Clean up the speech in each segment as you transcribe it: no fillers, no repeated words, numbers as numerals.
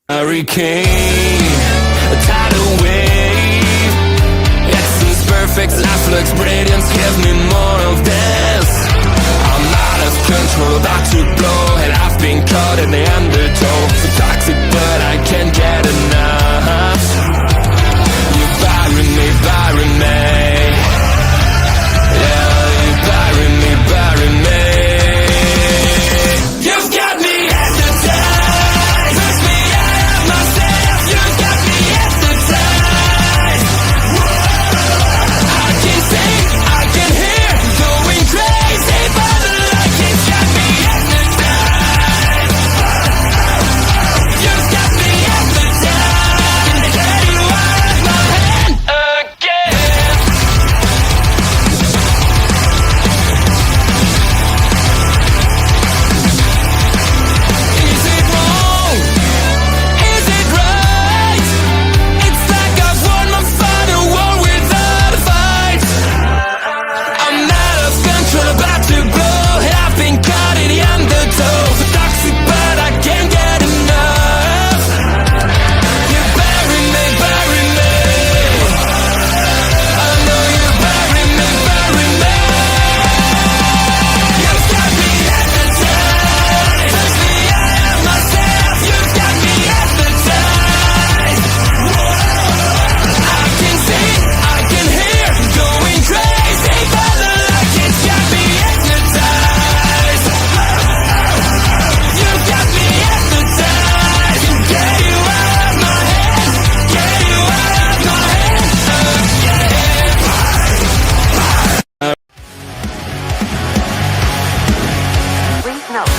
Hurricane, a tidal wave. Essence perfect, life looks brilliant. Give me more of this. I'm out of control, about to blow, and I've been caught in the undertow. So toxic, but I can't get enough. You bury me, bury me. Yeah, you bury me, bury me. You've got me hypnotized. Push me out of myself. You've got me hypnotized. I can see, I can hear, going crazy by the light. It's got me hypnotized. You've got me hypnotized. Get you out of my head again. Is it wrong? Is it right? It's like I've won my final war without a fight. I'm out of control, about to blow, and I've been caught in the undertow. So toxic, but I can't get enough. You bury me, bury me. I know you bury me, bury me. You've got me hypnotized. Push me out of myself. You've got me hypnotized. I can see, I can hear, going crazy by the light. It's got me hypnotized. You've got me hypnotized. Get you out of my head. Get you out of my head again. Please note.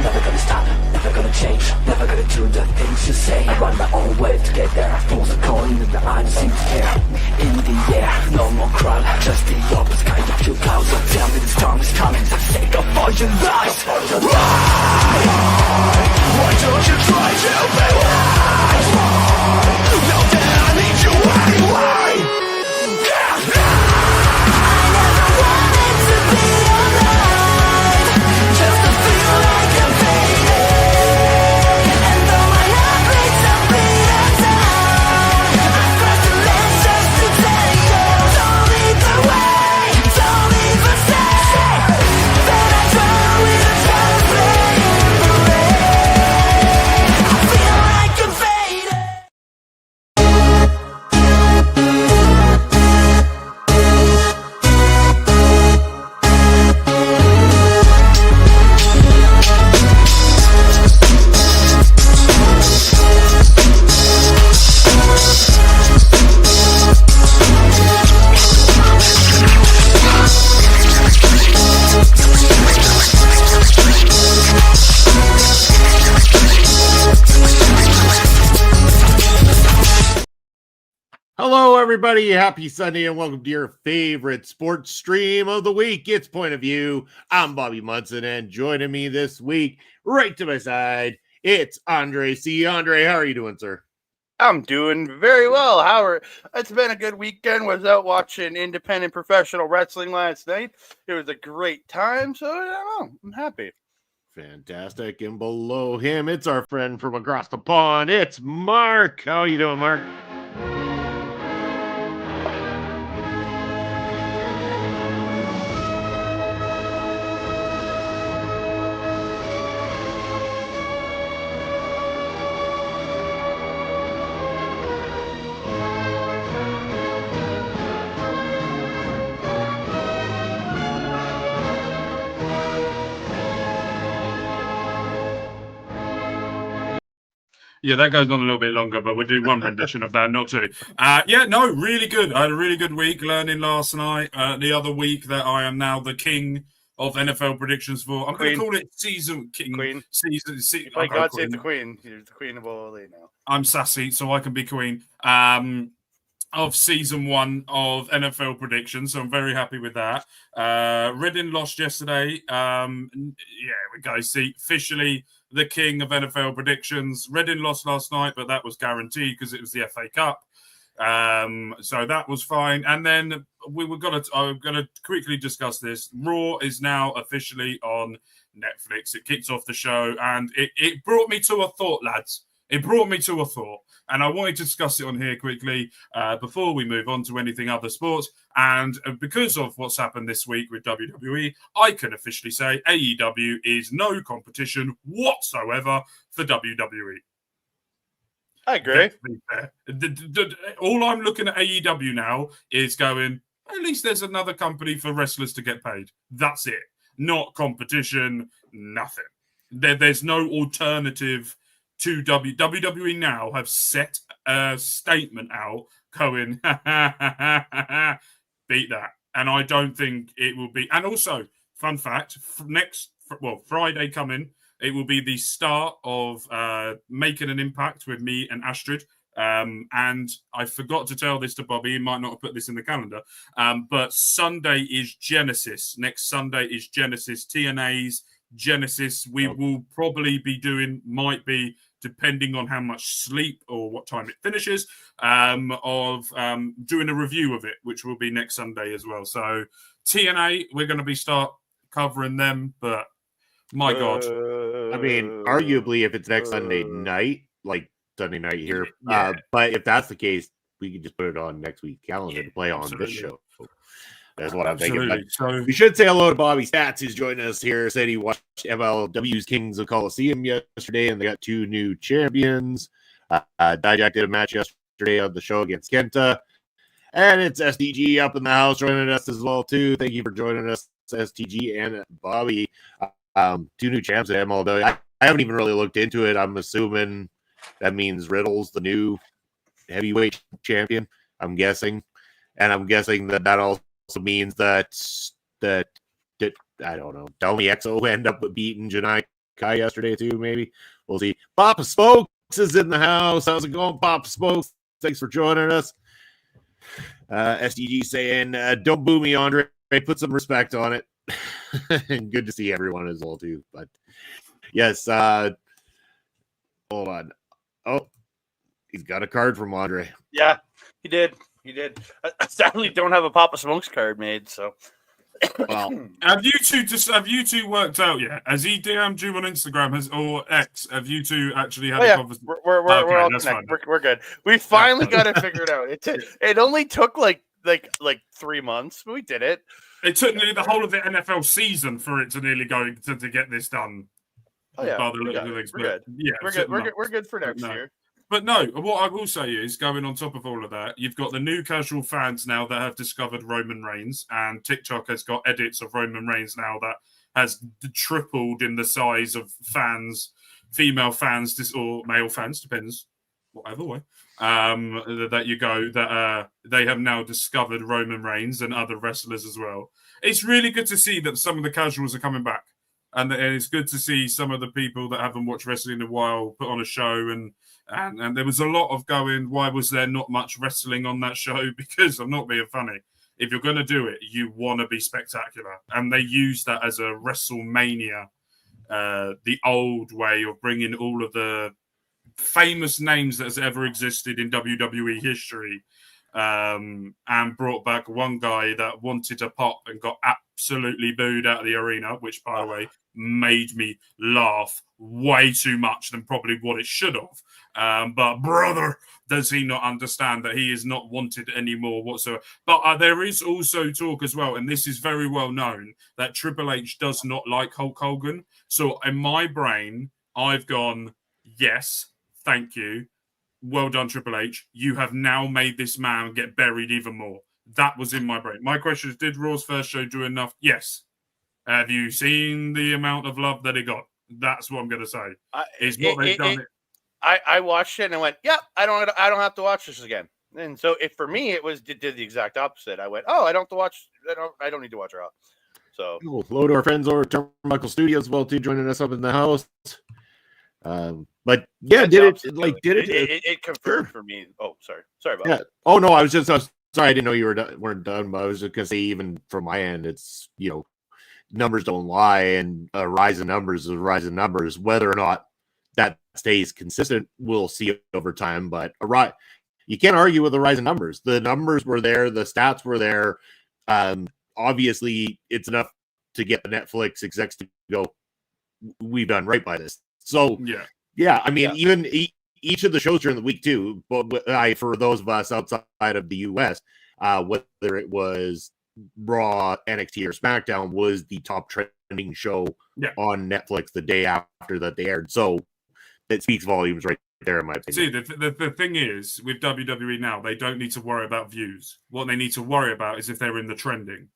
Never gonna stop, never gonna change, never gonna do the things you say. I run my own way to get there. Pulls a coin and the I don't seem to care. In the air, no more crowd, just the opposite kind of few clouds. So tell me the storm is coming, for the sake of all your lies. Why don't you try to be wise? Know that I need you anyway. Just to feel like I'm fading. And though my heart breaks a beat at time, I've crossed the lines just to tell you. Don't lead the way, don't even say that I draw with a flame in the rain. I feel like I'm fading. Hello, everybody. Happy Sunday and welcome to your favorite sports stream of the week. It's Point of View. I'm Bobby Munson, and joining me this week, right to my side, it's Andre C. Andre, how are you doing, sir? I'm doing very well. It's been a good weekend. Was out watching independent professional wrestling last night. It was a great time, so I don't know. I'm happy. Fantastic. And below him, it's our friend from across the pond. It's Mark. How are you doing, Mark? Yeah, that goes on a little bit longer, but we'll do one rendition of that, not two. Really good. I had a really good week learning last night. The other week that I am now the king of NFL predictions for. I'm going to call it season king. Queen. Season. Like God save the Queen. You're the queen of all elite now. I'm sassy, so I can be queen. Of season 1 of NFL predictions, so I'm very happy with that. Reading lost yesterday. We go. See, officially the king of NFL predictions. Reading lost last night, but that was guaranteed because it was the FA Cup. So that was fine. And then I'm gonna quickly discuss this. Raw is now officially on Netflix. It kicks off the show, and it brought me to a thought, lads. It brought me to a thought, and I wanted to discuss it on here quickly before we move on to anything other sports. And because of what's happened this week with WWE, I can officially say AEW is no competition whatsoever for WWE. I agree. All I'm looking at AEW now is going, at least there's another company for wrestlers to get paid. That's it. Not competition, nothing. There's no alternative to WWE now have set a statement out going, beat that. And I don't think it will be. And also, fun fact, Friday coming, it will be the start of Making an Impact with me and Astrid. And I forgot to tell this to Bobby. He might not have put this in the calendar. But Sunday is Genesis. Next Sunday is Genesis. TNA's Genesis. We will probably be doing, depending on how much sleep or what time it finishes, doing a review of it, which will be next Sunday as well. So TNA, we're going to start covering them, but my God. I mean, arguably, if it's next Sunday night, like Sunday night here, but if that's the case, we can just put it on next week's calendar to play on this show. That's what I'm thinking. But So we should say hello to Bobby Stats, who's joining us here. Said he watched MLW's Kings of Coliseum yesterday, and they got 2 new champions. Dijak did a match yesterday on the show against Kenta. And it's STG up in the house joining us as well, too. Thank you for joining us, STG and Bobby. 2 new champs at MLW. I haven't even really looked into it. I'm assuming that means Riddle's the new heavyweight champion, I'm guessing. And I'm guessing that also means that I don't know, Domi Exo end up beating Janai Kai yesterday too, maybe. We'll see. Papa Spokes is in the house. How's it going, Papa Spokes? Thanks for joining us. SDG saying, don't boo me, Andre. Put some respect on it. And good to see everyone as well too. But yes, hold on. Oh, he's got a card from Andre. Yeah, he did. I sadly don't have a Papa Smokes card made, so. Well, have you two worked out yet? Has he DM'd you on Instagram or X? Have you two actually had a conversation? We're all connected. We're good. We finally got it figured out. It only took like 3 months, but we did it. It took nearly the whole of the NFL season for it to nearly go to get this done. Oh yeah, we're good. Yeah, we're good for next year. But no, what I will say is, going on top of all of that, you've got the new casual fans now that have discovered Roman Reigns, and TikTok has got edits of Roman Reigns now that has tripled in the size of fans, female fans, or male fans, depends, whatever way, that you go, that they have now discovered Roman Reigns and other wrestlers as well. It's really good to see that some of the casuals are coming back. And it's good to see some of the people that haven't watched wrestling in a while put on a show. And there was a lot of going, why was there not much wrestling on that show? Because I'm not being funny. If you're going to do it, you want to be spectacular. And they use that as a WrestleMania, the old way of bringing all of the famous names that has ever existed in WWE history, and brought back one guy that wanted to pop and got absolutely booed out of the arena, which, by the way, made me laugh way too much than probably what it should have. But brother, does he not understand that he is not wanted anymore whatsoever? But there is also talk as well, and this is very well known, that Triple H does not like Hulk Hogan. So in my brain, I've gone, yes, thank you. Well done, Triple H. You have now made this man get buried even more. That was in my brain. My question is, did Raw's first show do enough? Yes. Have you seen the amount of love that it got? That's what I'm going to say. I watched it and I went, "Yep, I don't have to watch this again." And so, for me, it did the exact opposite. I went, "Oh, I don't need to watch Raw." So, hello to our friends over at Turnbuckle Studios, well, too, joining us up in the house. But yeah, it confirmed for me. Oh, sorry about that. Oh no, I was just sorry. I didn't know you weren't done. But I was just gonna say, even from my end, it's numbers don't lie, and a rise in numbers is a rise in numbers. Whether or not that stays consistent, we'll see over time. But you can't argue with the rise in numbers. The numbers were there, the stats were there. Obviously, it's enough to get the Netflix execs to go, we've done right by this. So, yeah, I mean, even each of the shows during the week, too, but for those of us outside of the US, whether it was Raw, NXT, or SmackDown, was the top trending show on Netflix the day after that they aired. So, that speaks volumes right there, in my opinion. See, the thing is, with WWE now, they don't need to worry about views. What they need to worry about is if they're in the trending.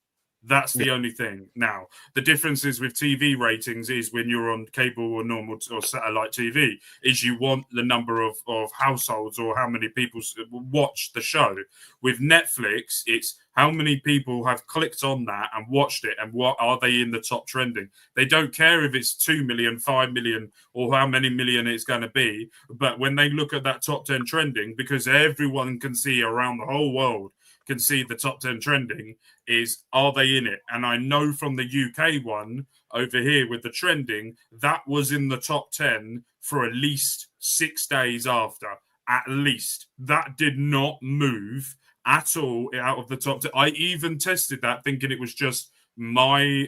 That's the only thing. Now, the differences with TV ratings is when you're on cable or normal or satellite TV, is you want the number of households or how many people watch the show. With Netflix, it's how many people have clicked on that and watched it and what are they in the top trending. They don't care if it's 2 million, 5 million, or how many million it's going to be. But when they look at that top 10 trending, because everyone can see around the whole world, can see the top 10 trending, is are they in it? And I know from the UK one over here with the trending, that was in the top 10 for at least 6 days after. At least. That did not move at all out of the top 10. I even tested that thinking it was just my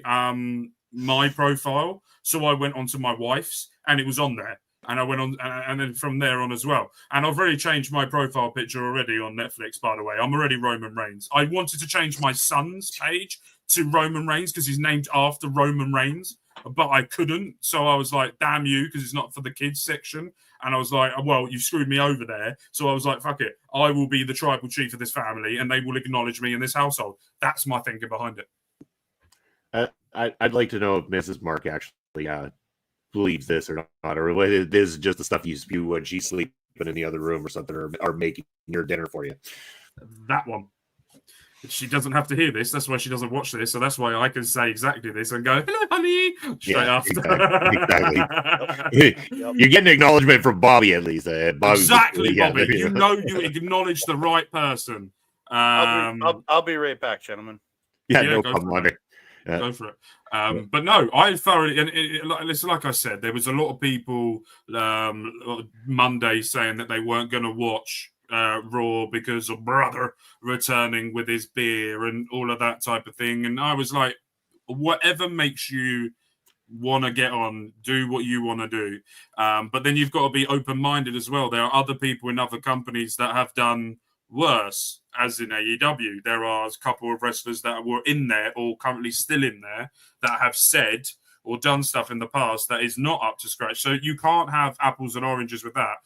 my profile. So I went onto my wife's and it was on there. And I went on, and then from there on as well. And I've already changed my profile picture already on Netflix, by the way. I'm already Roman Reigns. I wanted to change my son's page to Roman Reigns because he's named after Roman Reigns, but I couldn't. So I was like, damn you, because it's not for the kids section. And I was like, well, you've screwed me over there. So I was like, fuck it. I will be the tribal chief of this family and they will acknowledge me in this household. That's my thinking behind it. I'd like to know if Mrs. Mark actually believes this or not, or whether this is just the stuff you spew when she's sleeping in the other room or something, or making your dinner for you. That one. She doesn't have to hear this. That's why she doesn't watch this. So that's why I can say exactly this and go, hello, honey, straight after. Exactly. You're getting acknowledgement from Bobby, at least. Exactly, Bobby. You know you acknowledge the right person. I'll be right back, gentlemen. Yeah, no problem. Go for it. But no, I thoroughly, and like I said, there was a lot of people Monday saying that they weren't going to watch Raw because of brother returning with his beer and all of that type of thing. And I was like, whatever makes you want to get on, do what you want to do. But then you've got to be open-minded as well. There are other people in other companies that have done worse, as in AEW. There are a couple of wrestlers that were in there or currently still in there that have said or done stuff in the past that is not up to scratch. So you can't have apples and oranges with that.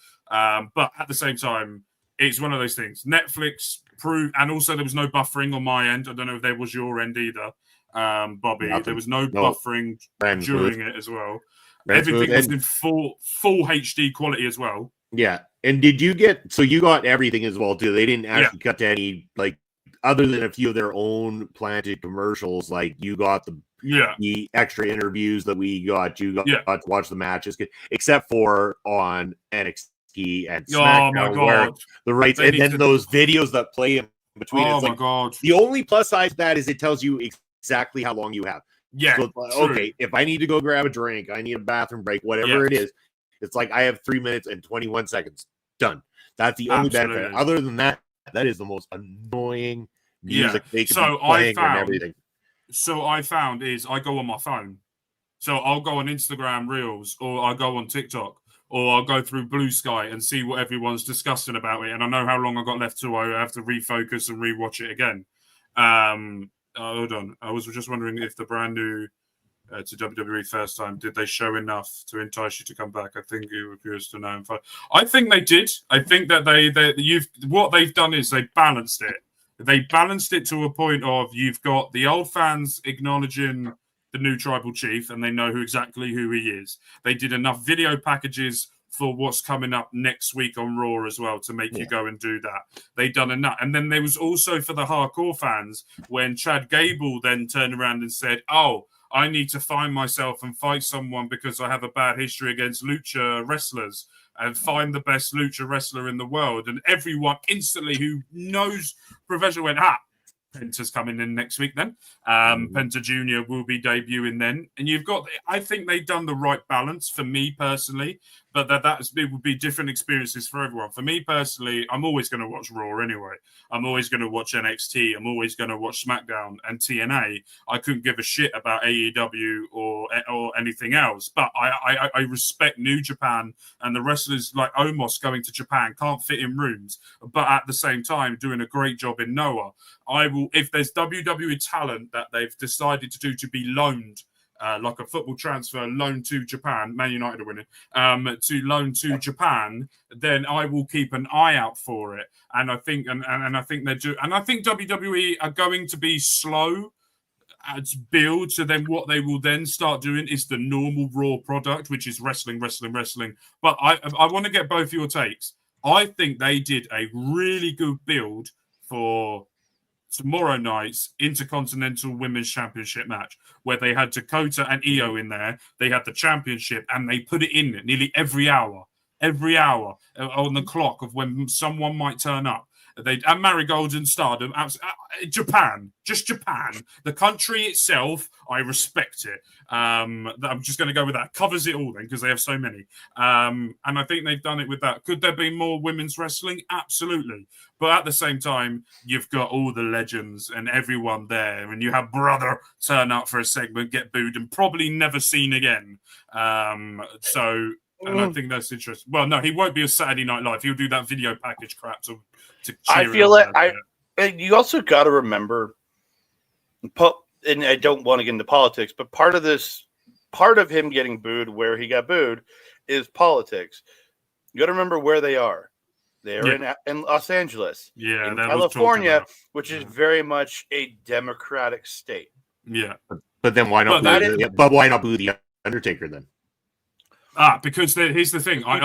But at the same time, it's one of those things. Netflix proved, and also there was no buffering on my end. I don't know if there was your end either, Bobby. Nothing. There was no buffering during it as well. Everything was in full HD quality as well. Yeah. And did you you got everything as well, too? They didn't actually cut to any, like, other than a few of their own planted commercials, like you got the extra interviews that we got. You got to watch the matches, except for on NXT and SmackDown, oh my God, the rights, and then those videos that play in between. Oh it's my like, God. The only plus side to that is it tells you exactly how long you have. Yeah. So okay, if I need to go grab a drink, I need a bathroom break, whatever it is, it's like I have 3 minutes and 21 seconds. Done. That's the only benefit. Other than that, that is the most annoying music they can be playing and everything. So I found is I go on my phone. So I'll go on Instagram Reels, or I'll go on TikTok, or I'll go through Blue Sky and see what everyone's discussing about it. And I know how long I got left, so I have to refocus and rewatch it again. Hold on. I was just wondering if the brand new to WWE first time, did they show enough to entice you to come back? I think you were curious to know. I think they did. I think that what they've done is they balanced it. They balanced it to a point of you've got the old fans acknowledging the new tribal chief and they know exactly who he is. They did enough video packages for what's coming up next week on Raw as well to make you go and do that. They done enough. And then there was also for the hardcore fans when Chad Gable then turned around and said, oh, I need to find myself and fight someone because I have a bad history against lucha wrestlers and find the best lucha wrestler in the world. And everyone instantly who knows professional went, Penta's coming in next week then. Penta Jr. will be debuting then. And you've got, I think they've done the right balance for me personally, but it would be different experiences for everyone. For me personally, I'm always going to watch Raw anyway. I'm always going to watch NXT. I'm always going to watch SmackDown and TNA. I couldn't give a shit about AEW or anything else, but I respect New Japan and the wrestlers like Omos going to Japan, can't fit in rooms, but at the same time doing a great job in Noah. I will, if there's WWE talent that they've decided to do to be loaned, like a football transfer loan to Japan, Man United are winning, to loan to Japan, then I will keep an eye out for it. And I think, and I think they do, and I think WWE are going to be slow at build. So then what they will then start doing is the normal Raw product, which is wrestling. But I want to get both your takes. I think they did a really good build for tomorrow night's Intercontinental Women's Championship match, where they had Dakota and Io in there. They had the championship, and they put it in nearly every hour on the clock of when someone might turn up. And Marigold and Stardom, Japan, the country itself, I respect it. I'm just going to go with that. Covers it all then, because they have so many. And I think they've done it with that. Could there be more women's wrestling? Absolutely. But at the same time, you've got all the legends and everyone there, and you have Brother turn up for a segment, get booed, and probably never seen again. And I think that's interesting. Well, no, he won't be a Saturday Night Live. He'll do that video package crap to I feel like and you also got to remember, and I don't want to get into politics, but part of him getting booed where he got booed is politics. You got to remember where they are. They're in Los Angeles, in California, which is very much a democratic state. Yeah, but then why not? But why not boo the Undertaker then? Because here's the thing. I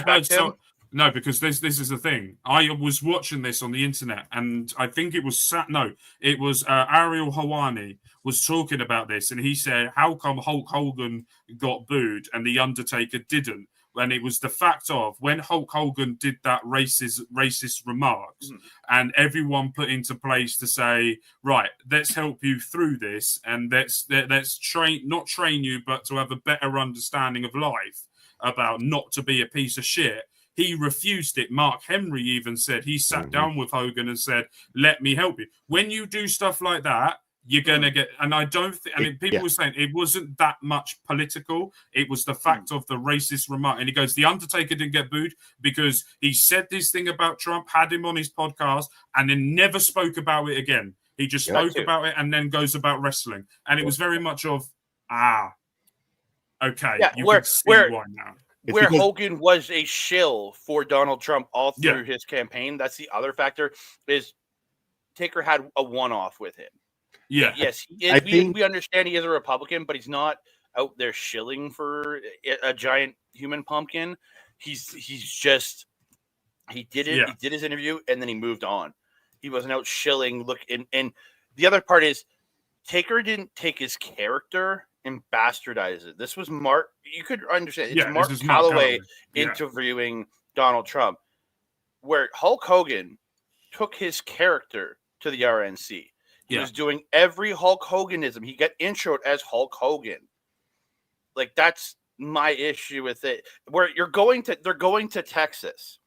heard so. No, because this is the thing. I was watching this on the internet, and I think it was Ariel Helwani was talking about this, and he said, "How come Hulk Hogan got booed and the Undertaker didn't?" And it was the fact of when Hulk Hogan did that racist remarks, and everyone put into place to say, right, let's help you through this, and let's not train you, but to have a better understanding of life about not to be a piece of shit. He refused it. Mark Henry even said he sat down with Hogan and said, "Let me help you." When you do stuff like that, you're gonna get. And I don't think. I mean, people were saying it wasn't that much political. It was the fact of the racist remark. And he goes, "The Undertaker didn't get booed because he said this thing about Trump, had him on his podcast, and then never spoke about it again. He just spoke about it and then goes about wrestling." And it was very much of, okay, you can see why now. Where Hogan was a shill for Donald Trump all through his campaign. That's the other factor, is Taker had a one-off with him. Yeah. Yes, we understand he is a Republican, but he's not out there shilling for a giant human pumpkin. He did it. Yeah. He did his interview, and then he moved on. He wasn't out shilling. And the other part is Taker didn't take his character and bastardize it. This was Mark. You could understand. It's Mark Calloway interviewing Donald Trump, where Hulk Hogan took his character to the RNC. He was doing every Hulk Hoganism. He got introed as Hulk Hogan. Like, that's my issue with it. Where they're going to Texas.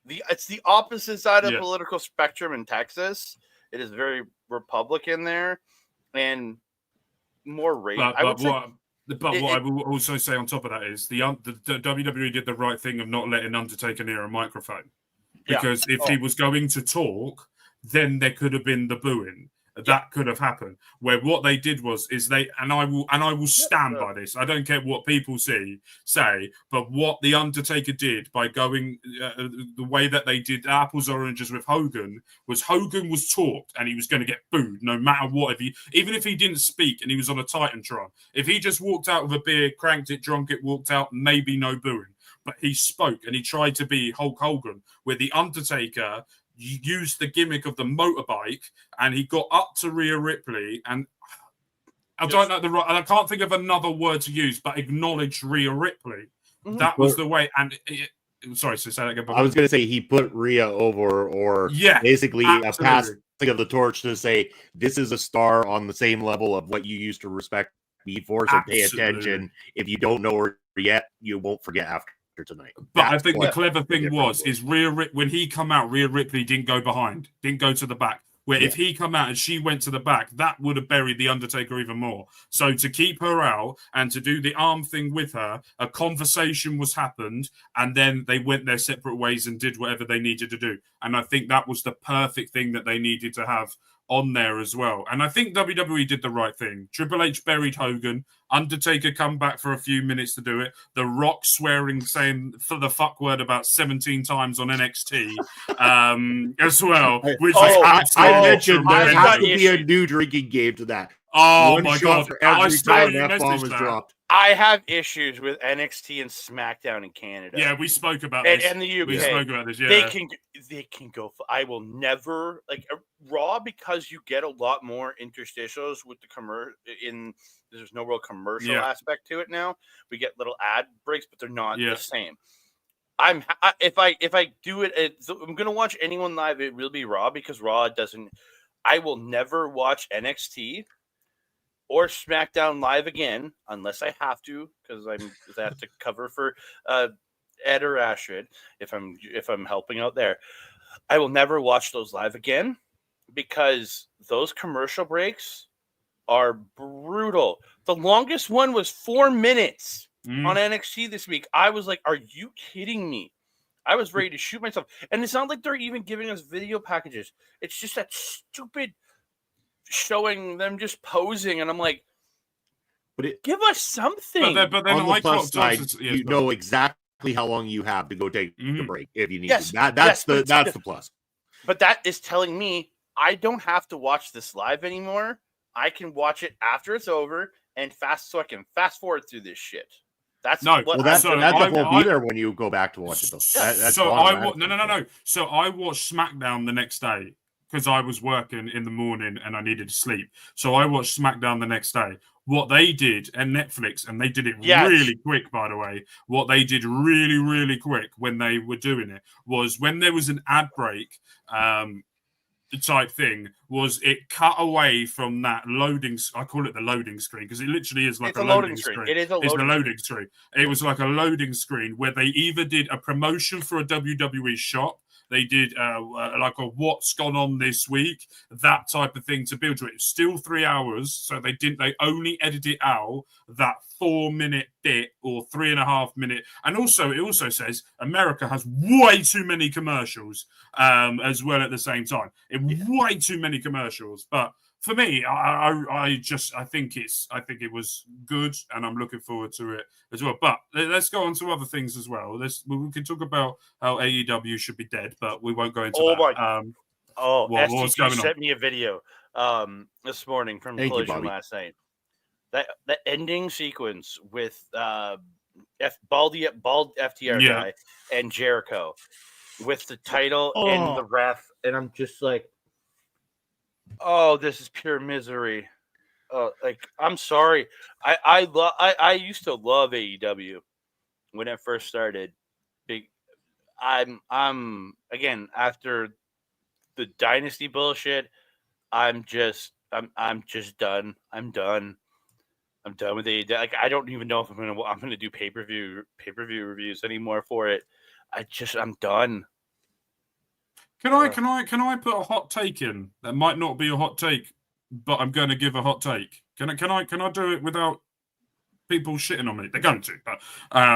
It's the opposite side of the political spectrum in Texas. It is very Republican there, and more race. But what I will also say on top of that is the WWE did the right thing of not letting Undertaker near a microphone, because if he was going to talk, then there could have been the booing. That could have happened. Where what they did was I will stand by this. I don't care what people say, but what the Undertaker did by going the way that they did apples oranges with Hogan was talked, and he was going to get booed no matter what. Even if he didn't speak and he was on a Titantron, if he just walked out with a beer, cranked it, drunk it, walked out, maybe no booing. But he spoke and he tried to be Hulk Hogan, where the Undertaker used the gimmick of the motorbike, and he got up to Rhea Ripley, and I don't know I can't think of another word to use, but acknowledged Rhea Ripley. That was the way. And sorry, so say that again. I was going to say he put Rhea over, or basically a of the torch to say this is a star on the same level of what you used to respect me for. So pay attention. If you don't know her yet, you won't forget after tonight. But I think the clever thing was when he come out, Rhea Ripley didn't go behind, didn't go to the back. Where if he come out and she went to the back, that would have buried the Undertaker even more. So to keep her out and to do the arm thing with her, a conversation was happened, and then they went their separate ways and did whatever they needed to do. And I think that was the perfect thing that they needed to have on there as well. And I think WWE did the right thing. Triple H buried Hogan. Undertaker come back for a few minutes to do it. The Rock swearing, saying for the fuck word about 17 times on NXT as well. Which I mentioned there has to be a new drinking game to that. Oh One my shot god! for every time an F-bomb is dropped. I have issues with NXT and SmackDown in Canada. Yeah, we spoke about this. And the UK. We spoke about this. Yeah, they can go. I will never like Raw because you get a lot more interstitials with the there's no real commercial aspect to it now. We get little ad breaks, but they're not the same. If I do it, I'm gonna watch anyone live. It will be Raw because Raw doesn't. I will never watch NXT or SmackDown live again unless I have to, because I have to cover for Ed or Ashrid if I'm helping out there. I will never watch those live again because those commercial breaks are brutal. The longest one was 4 minutes on NXT this week. I was like, are you kidding me? I was ready to shoot myself. And it's not like they're even giving us video packages. It's just that stupid showing them just posing. And I'm like, give us something. But then on the plus side, you know exactly how long you have to go take a break if you need to. That's the plus. But that is telling me I don't have to watch this live anymore. I can watch it after it's over and so I can fast forward through this shit. That won't be there when you go back to watch it though. So I watched SmackDown the next day because I was working in the morning and I needed to sleep. So I watched SmackDown the next day. What they did, and Netflix, and they did it really quick, by the way. What they did really, really quick when they were doing it was when there was an ad break, type thing, was it cut away from that loading. I call it the loading screen because it literally is like a loading screen. It is the loading screen. It was like a loading screen where they either did a promotion for a WWE shop. They did like a what's gone on this week, that type of thing to build to it. It's still 3 hours, so they only edited out that 4 minute bit or 3.5 minute. And also, it also says America has way too many commercials as well at the same time. Way too many commercials. But for me, I think it was good, and I'm looking forward to it as well. But let's go on to other things as well. We can talk about how AEW should be dead, but we won't go into that. What's going on? Sent me a video this morning from Collision last night. That ending sequence with bald FTR guy and Jericho with the title and the ref, and I'm just like, oh, this is pure misery. I'm sorry. I used to love AEW when it first started. I'm again after the dynasty bullshit. I'm just done. I'm done with AEW. Like, I don't even know if I'm gonna do pay-per-view reviews anymore for it. I'm done. Can I put a hot take in? That might not be a hot take, but I'm going to give a hot take. Can I do it without people shitting on me? They're going to, but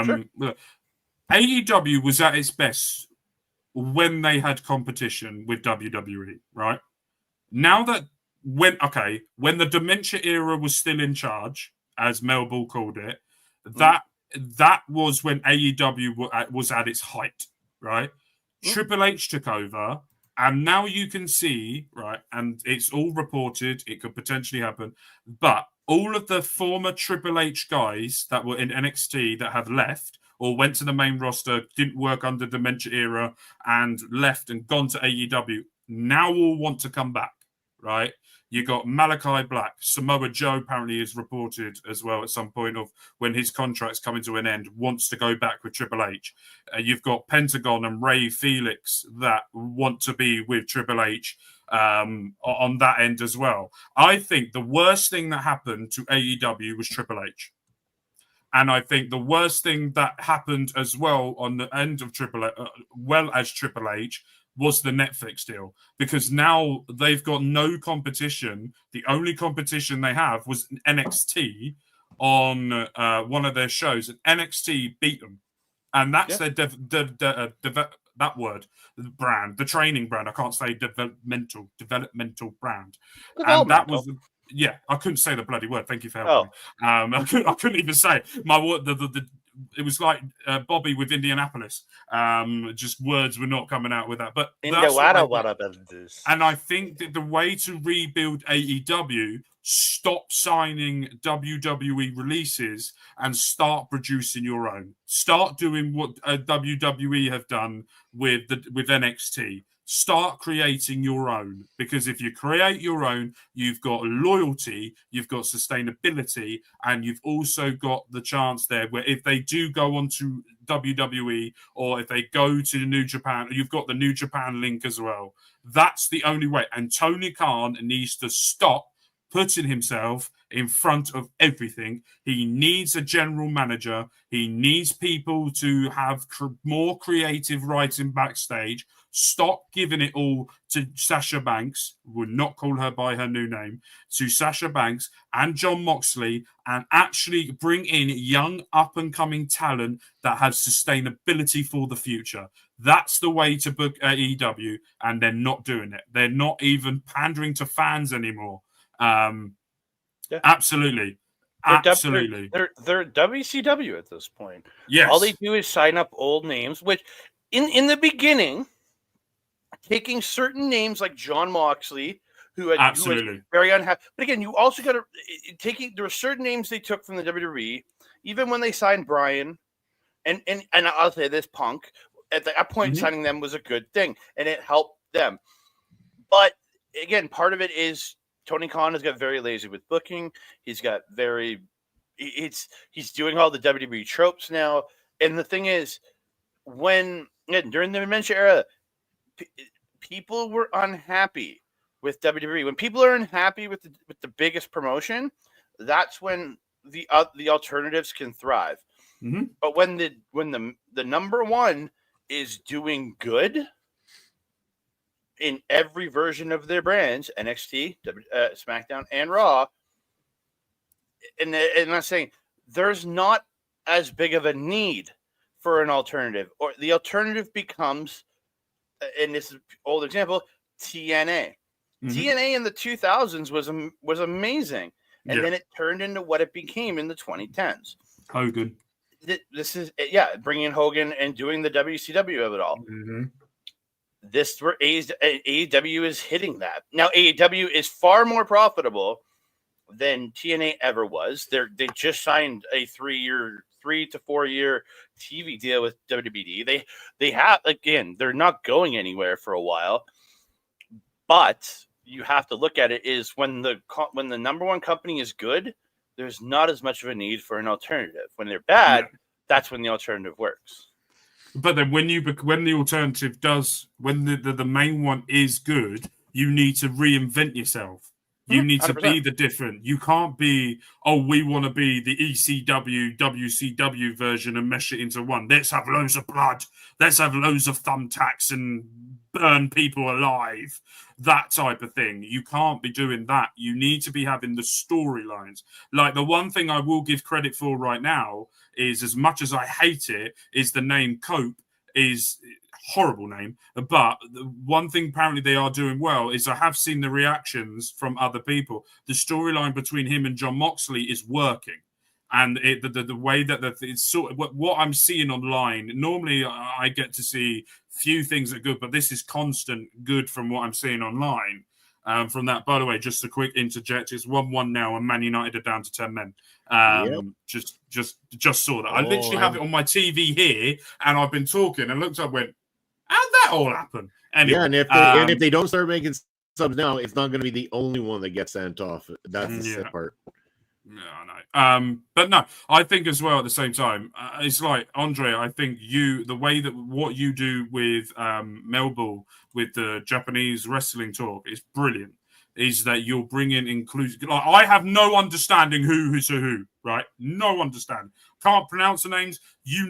Sure. AEW was at its best when they had competition with WWE, right? Now that when the dementia era was still in charge, as Mel Ball called it, that was when AEW was at its height, right? Triple H took over, and now you can see, right, and it's all reported, it could potentially happen, but all of the former Triple H guys that were in NXT that have left or went to the main roster, didn't work under Dementia era, and left and gone to AEW, now all want to come back, right? You got Malachi Black. Samoa Joe apparently is reported as well at some point of when his contract's coming to an end, wants to go back with Triple H. You've got Pentagon and Ray Felix that want to be with Triple H. on that end as well. I think the worst thing that happened to AEW was Triple H. And I think the worst thing that happened as well on the end of Triple H, was the Netflix deal, because now they've got no competition. The only competition they have was NXT on one of their shows, and NXT beat them, and that's their that word, brand, the training brand. I can't say developmental brand, and that was. Yeah, I couldn't say the bloody word. Thank you for helping me. I couldn't even say it. My word. It was like Bobby with Indianapolis. Just words were not coming out with that. But that's and I think that the way to rebuild AEW, stop signing WWE releases and start producing your own. Start doing what WWE have done with NXT. Start creating your own, because if you create your own, you've got loyalty, you've got sustainability, and you've also got the chance there where if they do go on to WWE or if they go to New Japan, you've got the New Japan link as well. That's the only way. And Tony Khan needs to stop putting himself in front of everything. He needs a general manager. He needs people to have more creative writing backstage. Stop giving it all to Sasha Banks. Would not call her by her new name. To Sasha Banks and John Moxley, and actually bring in young up-and-coming talent that has sustainability for the future. That's the way to book AEW, and they're not doing it. They're not even pandering to fans anymore. Absolutely. Absolutely. They're WCW at this point. Yes. All they do is sign up old names, which in the beginning, taking certain names like John Moxley, who was very unhappy. But again, you also got to there were certain names they took from the WWE, even when they signed Bryan, and I'll say this, Punk. At that point, signing them was a good thing, and it helped them. But again, part of it is Tony Khan has got very lazy with booking. He's got he's doing all the WWE tropes now. And the thing is, during the dementia era, people were unhappy with WWE. When people are unhappy with the biggest promotion, that's when the alternatives can thrive. Mm-hmm. But when the number one is doing good in every version of their brands, NXT, SmackDown, and Raw, and I'm not saying there's not as big of a need for an alternative, or the alternative becomes, in this old example, TNA. Mm-hmm. TNA in the 2000s was amazing, and then it turned into what it became in the 2010s. Hogan. This is bringing in Hogan and doing the WCW of it all. Mm-hmm. This where AEW is hitting that. Now AEW is far more profitable than TNA ever was. They just signed a 3 to 4 year TV deal with WWD. They have, again, they're not going anywhere for a while. But you have to look at it is when the number one company is good, there's not as much of a need for an alternative. When they're bad, that's when the alternative works. But then when the alternative when the main one is good, you need to reinvent yourself. You need 100%. To be the different. You can't be, we want to be the ECW, WCW version and mesh it into one. Let's have loads of blood. Let's have loads of thumbtacks and burn people alive. That type of thing. You can't be doing that. You need to be having the storylines. Like the one thing I will give credit for right now is, as much as I hate it, is the name Cope is horrible name, but one thing apparently they are doing well is I have seen the reactions from other people. The storyline between him and John Moxley is working, and the way that it's sort of what I'm seeing online. Normally, I get to see few things that are good, but this is constant good from what I'm seeing online. From that, by the way, just a quick interject. It's 1-1 now, and Man United are down to 10 men. Just saw that. I literally have it on my TV here, and I've been talking and looked up, went, how'd that all happen? Anyway, and if they don't start making subs now, it's not going to be the only one that gets sent off. That's the sad part. Yeah, I know. But no, I think as well at the same time, it's like, Andre, I think the way that what you do with Melville with the Japanese wrestling talk is brilliant. Is that you'll bring in inclusive. Like, I have no understanding who is who, right? No understanding. Can't pronounce the names.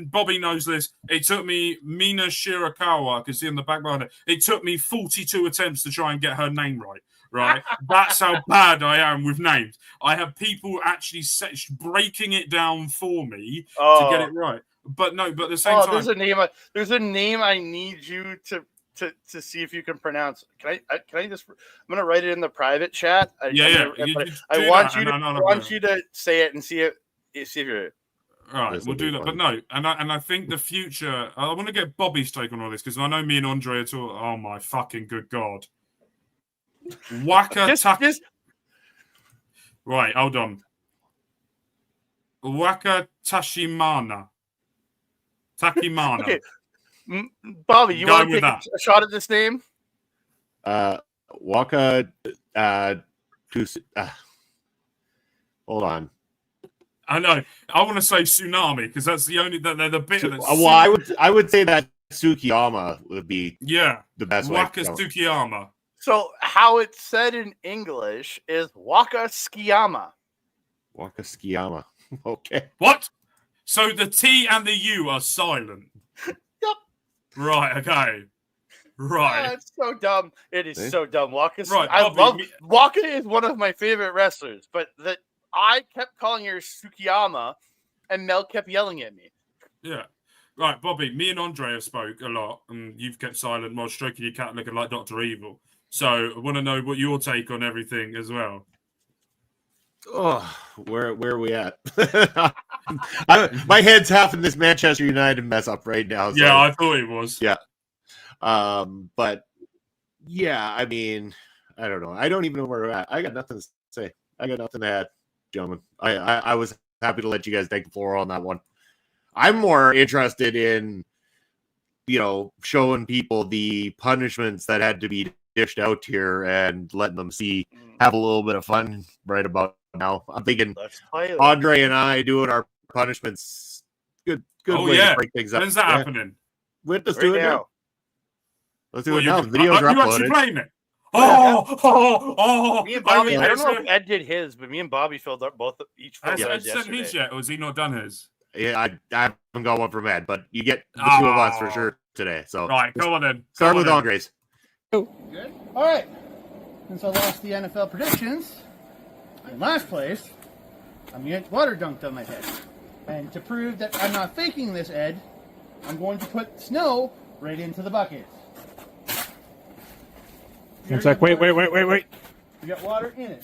Bobby knows this. It took me Mina Shirakawa, I can see in the back behind it. It took me 42 attempts to try and get her name right. Right? That's how bad I am with names. I have people actually breaking it down for me to get it right. But no, but at the same time, there's a name I need you to see if you can pronounce. Can I just? I'm gonna write it in the private chat. I want you to say it and see if you're. All right, we'll do that. But no, and I think the future. I want to get Bobby's take on all this because I know me and Andre are talking. Oh my fucking good god! Right, hold on. Waka Takimana. Okay. Bobby, you want to take a shot at this name? Waka. Hold on. I know. I want to say tsunami because that's the only they're the bit. Well, I would say that Tsukiyama would be the best. Waka Tsukiyama. So how it's said in English is Waka Skiyama. Waka Skiyama. Okay. What? So the T and the U are silent. Yep. Right. Okay. Right. It's so dumb. It is so dumb. Waka. Right. Waka is one of my favorite wrestlers, but I kept calling her Tsukiyama, and Mel kept yelling at me. Yeah. Right, Bobby, me and Andre have spoke a lot, and you've kept silent while stroking your cat looking like Dr. Evil. So I want to know what your take on everything as well. Oh, where are we at? My head's half in this Manchester United mess up right now. So. Yeah, I thought it was. Yeah. But yeah, I mean, I don't know. I don't even know where we're at. I got nothing to say. I got nothing to add, gentlemen. I was happy to let you guys take the floor on that one. I'm more interested in, showing people the punishments that had to be dished out here and letting them have a little bit of fun right about now. I'm thinking Andre and I doing our punishments. Good way to break things up. When's that happening? Let's do it now. Let's do it now. The videos are uploaded. You actually playing it? Me and Bobby, I don't know if Ed did his, but me and Bobby filled up each filled Has Ed sent his yet, or has he not done his? Yeah, I haven't got one from Ed, but you get the two of us for sure today. So right, go on then. Start with Andres. Good. All right. Since I lost the NFL predictions, in last place, I'm going to get water dunked on my head. And to prove that I'm not faking this, Ed, I'm going to put snow right into the bucket. One sec. Wait. You got water in it.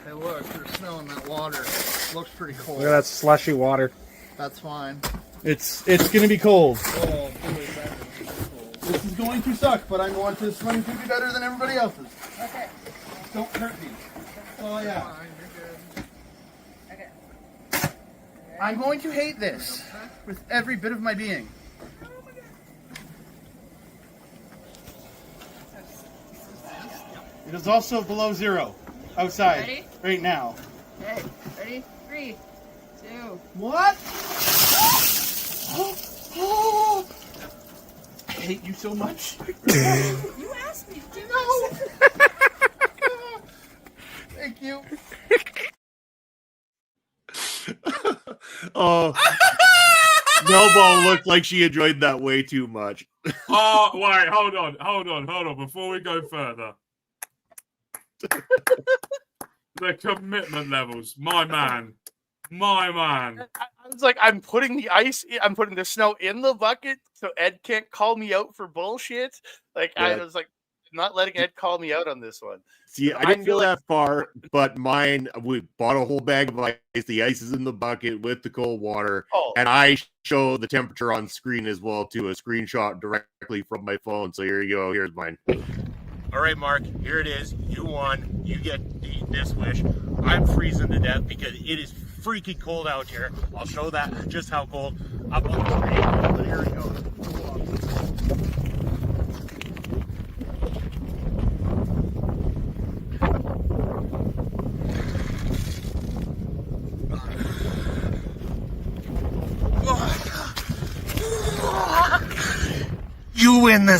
Hey, look, there's snow in that water. Looks pretty cold. Look at that slushy water. That's fine. It's gonna be cold. Oh, boy, this is going to suck, but I'm going to swim to be better than everybody else's. Okay. Don't hurt me. Oh yeah. Okay. I'm going to hate this with every bit of my being. It is also below zero outside Ready? right now. Okay. Ready? 3, 2. What? Oh, I hate you so much. You asked me to do this. Thank you. Oh, Snowball looked like she enjoyed that way too much. Oh, wait, hold on. Before we go further. The commitment levels, my man. I was like, I'm putting the snow in the bucket so Ed can't call me out for bullshit. Like, yeah. I was like, not letting Ed call me out on this one. See, I didn't go that far, but mine, we bought a whole bag of ice. The ice is in the bucket with the cold water, and I show the temperature on screen as well, too, a screenshot directly from my phone. So here you go. Here's mine. All right, Mark, here it is. You won. You get this wish. I'm freezing to death because it is freaking cold out here. I'll show that just how cold. Up on the screen. But here we go.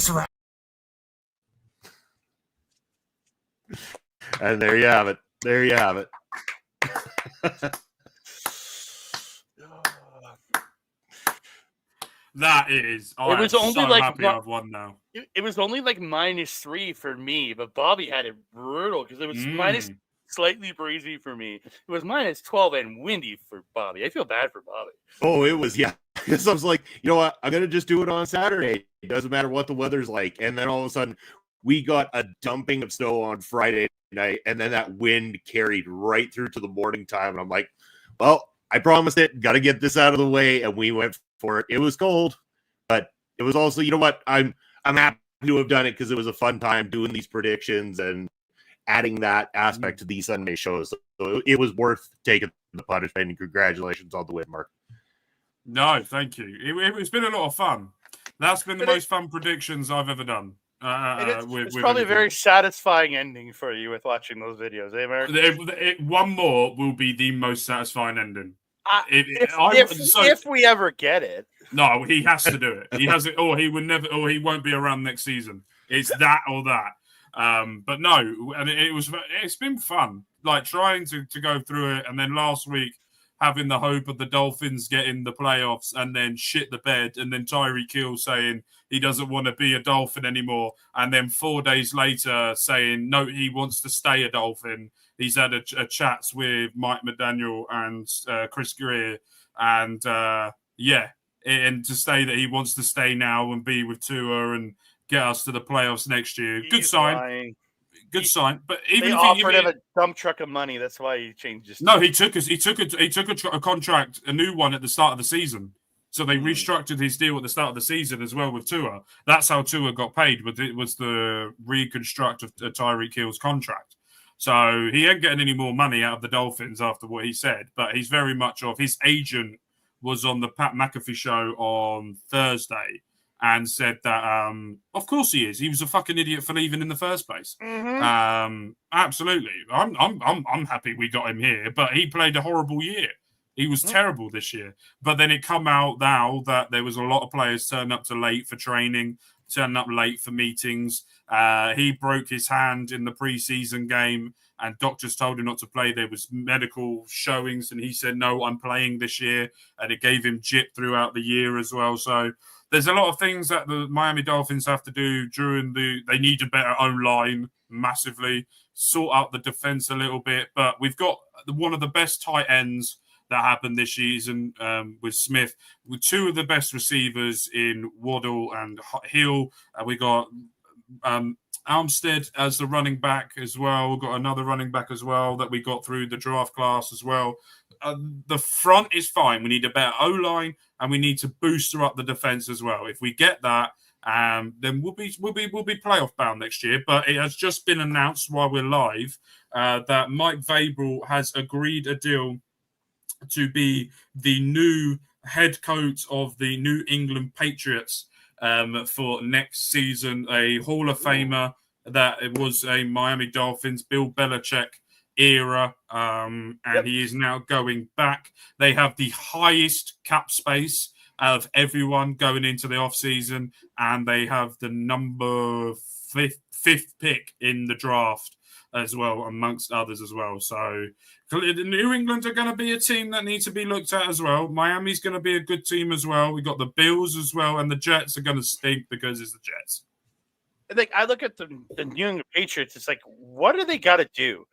this round. And there you have it. There you have it. That is. I It was am only so like happy one- I've won now. It was only like -3 for me, but Bobby had it brutal because it was minus slightly breezy for me. It was -12 and windy for Bobby. I feel bad for Bobby. Oh, it was, yeah. Because I was like, you know what? I'm going to just do it on Saturday. It doesn't matter what the weather's like. And then all of a sudden, we got a dumping of snow on Friday night. And then that wind carried right through to the morning time. And I'm like, well, I promised it. Got to get this out of the way. And we went for it. It was cold, but it was also, you know what? I'm happy to have done it because it was a fun time doing these predictions and adding that aspect to these Sunday shows. So it was worth taking the punishment. And congratulations on the win, Mark. No, thank you. It's been a lot of fun. That's been the most fun predictions I've ever done. It's probably a very satisfying ending for you with watching those videos, eh, Mark? One more will be the most satisfying ending. If we ever get it. No, he has to do it. He has it, or he would never, or he won't be around next season. It's that or that. But no, and it's been fun. Like trying to go through it, and then last week having the hope of the Dolphins getting the playoffs and then shit the bed, and then Tyreek Hill saying he doesn't want to be a Dolphin anymore, and then 4 days later saying no, he wants to stay a Dolphin. He's had a chats with Mike McDaniel and Chris Greer, and and to say that he wants to stay now and be with Tua and get us to the playoffs next year. Good sign. Lying. Good sign. But even they if offered him a dump truck of money, that's why he changed his. No, he took a contract, a new one at the start of the season. So they restructured his deal at the start of the season as well with Tua. That's how Tua got paid. But it was the reconstruct of Tyreek Hill's contract. So he ain't getting any more money out of the Dolphins after what he said. But he's very much off. His agent was on the Pat McAfee show on Thursday and said that, of course he is. He was a fucking idiot for leaving in the first place. Absolutely. I'm happy we got him here, but he played a horrible year. He was terrible this year. But then it come out now that there was a lot of players turning up to late for training, turning up late for meetings. He broke his hand in the preseason game, and doctors told him not to play. There was medical showings, and he said, no, I'm playing this year. And it gave him jip throughout the year as well. So there's a lot of things that the Miami Dolphins have to do they need a better O-line massively, sort out the defense a little bit. But we've got one of the best tight ends that happened this season with Smith, with two of the best receivers in Waddle and Hill. We got Armstead as the running back as well. We've got another running back as well that we got through the draft class as well. The front is fine. We need a better O-line, and we need to booster up the defense as well. If we get that, then we'll be playoff bound next year. But it has just been announced while we're live that Mike Vrabel has agreed a deal to be the new head coach of the New England Patriots for next season, a Hall of Famer that it was a Miami Dolphins, Bill Belichick era, and he is now going back. They have the highest cap space out of everyone going into the offseason, and they have the number fifth pick in the draft as well, amongst others as well. So New England are going to be a team that needs to be looked at as well. Miami's going to be a good team as well. We got the Bills as well, and the Jets are going to stink because it's the Jets. I think I look at the New England Patriots. It's like, what do they got to do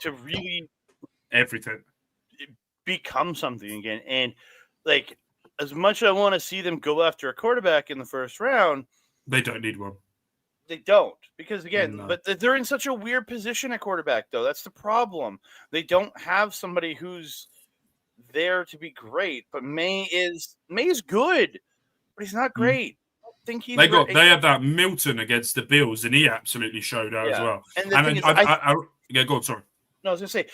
to really everything become something again? And like, as much as I want to see them go after a quarterback in the first round, they don't need one. They don't, because again, but they're in such a weird position at quarterback, though. That's the problem. They don't have somebody who's there to be great. But May is good, but he's not great. I don't think they had that Milton against the Bills, and he absolutely showed out as well. And the thing is, go on. Sorry. No, I was gonna say,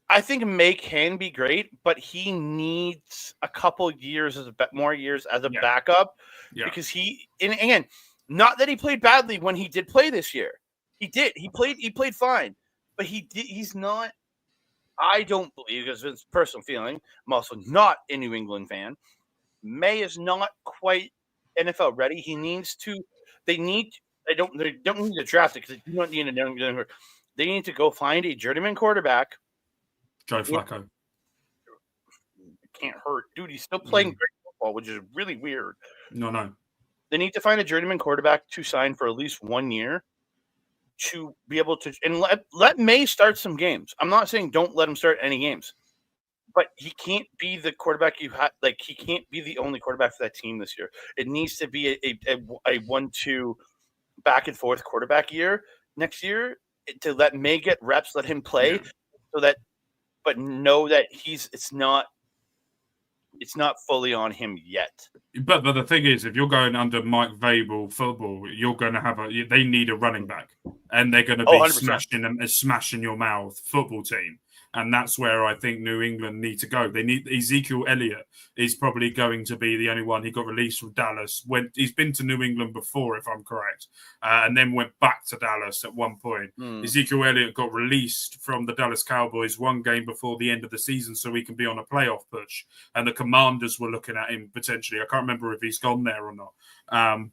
I think May can be great, but he needs a couple more years as a backup, because again. Not that he played badly when he did play this year. He did. He played fine. But he's not, I don't believe, because it's personal feeling, I'm also not a New England fan. May is not quite NFL ready. He needs to, They need. They don't need to draft it because they don't need a. They need to go find a journeyman quarterback. Joe Flacco. Can't hurt, dude. He's still playing great football, which is really weird. No. They need to find a journeyman quarterback to sign for at least 1 year to be able to, and let May start some games. I'm not saying don't let him start any games, but he can't be the quarterback you had. Like, he can't be the only quarterback for that team this year. It needs to be a 1-2 back and forth quarterback year next year to let May get reps, let him play, so that, but know that it's not fully on him yet. But the thing is, if you're going under Mike Vrabel football, you're going to have they need a running back, and they're going to be 100%. smashing your mouth football team. And that's where I think New England need to go. They need Ezekiel Elliott is probably going to be the only one. He got released from Dallas. He's been to New England before, if I'm correct, and then went back to Dallas at one point. Ezekiel Elliott got released from the Dallas Cowboys one game before the end of the season so he can be on a playoff push. And the Commanders were looking at him potentially. I can't remember if he's gone there or not.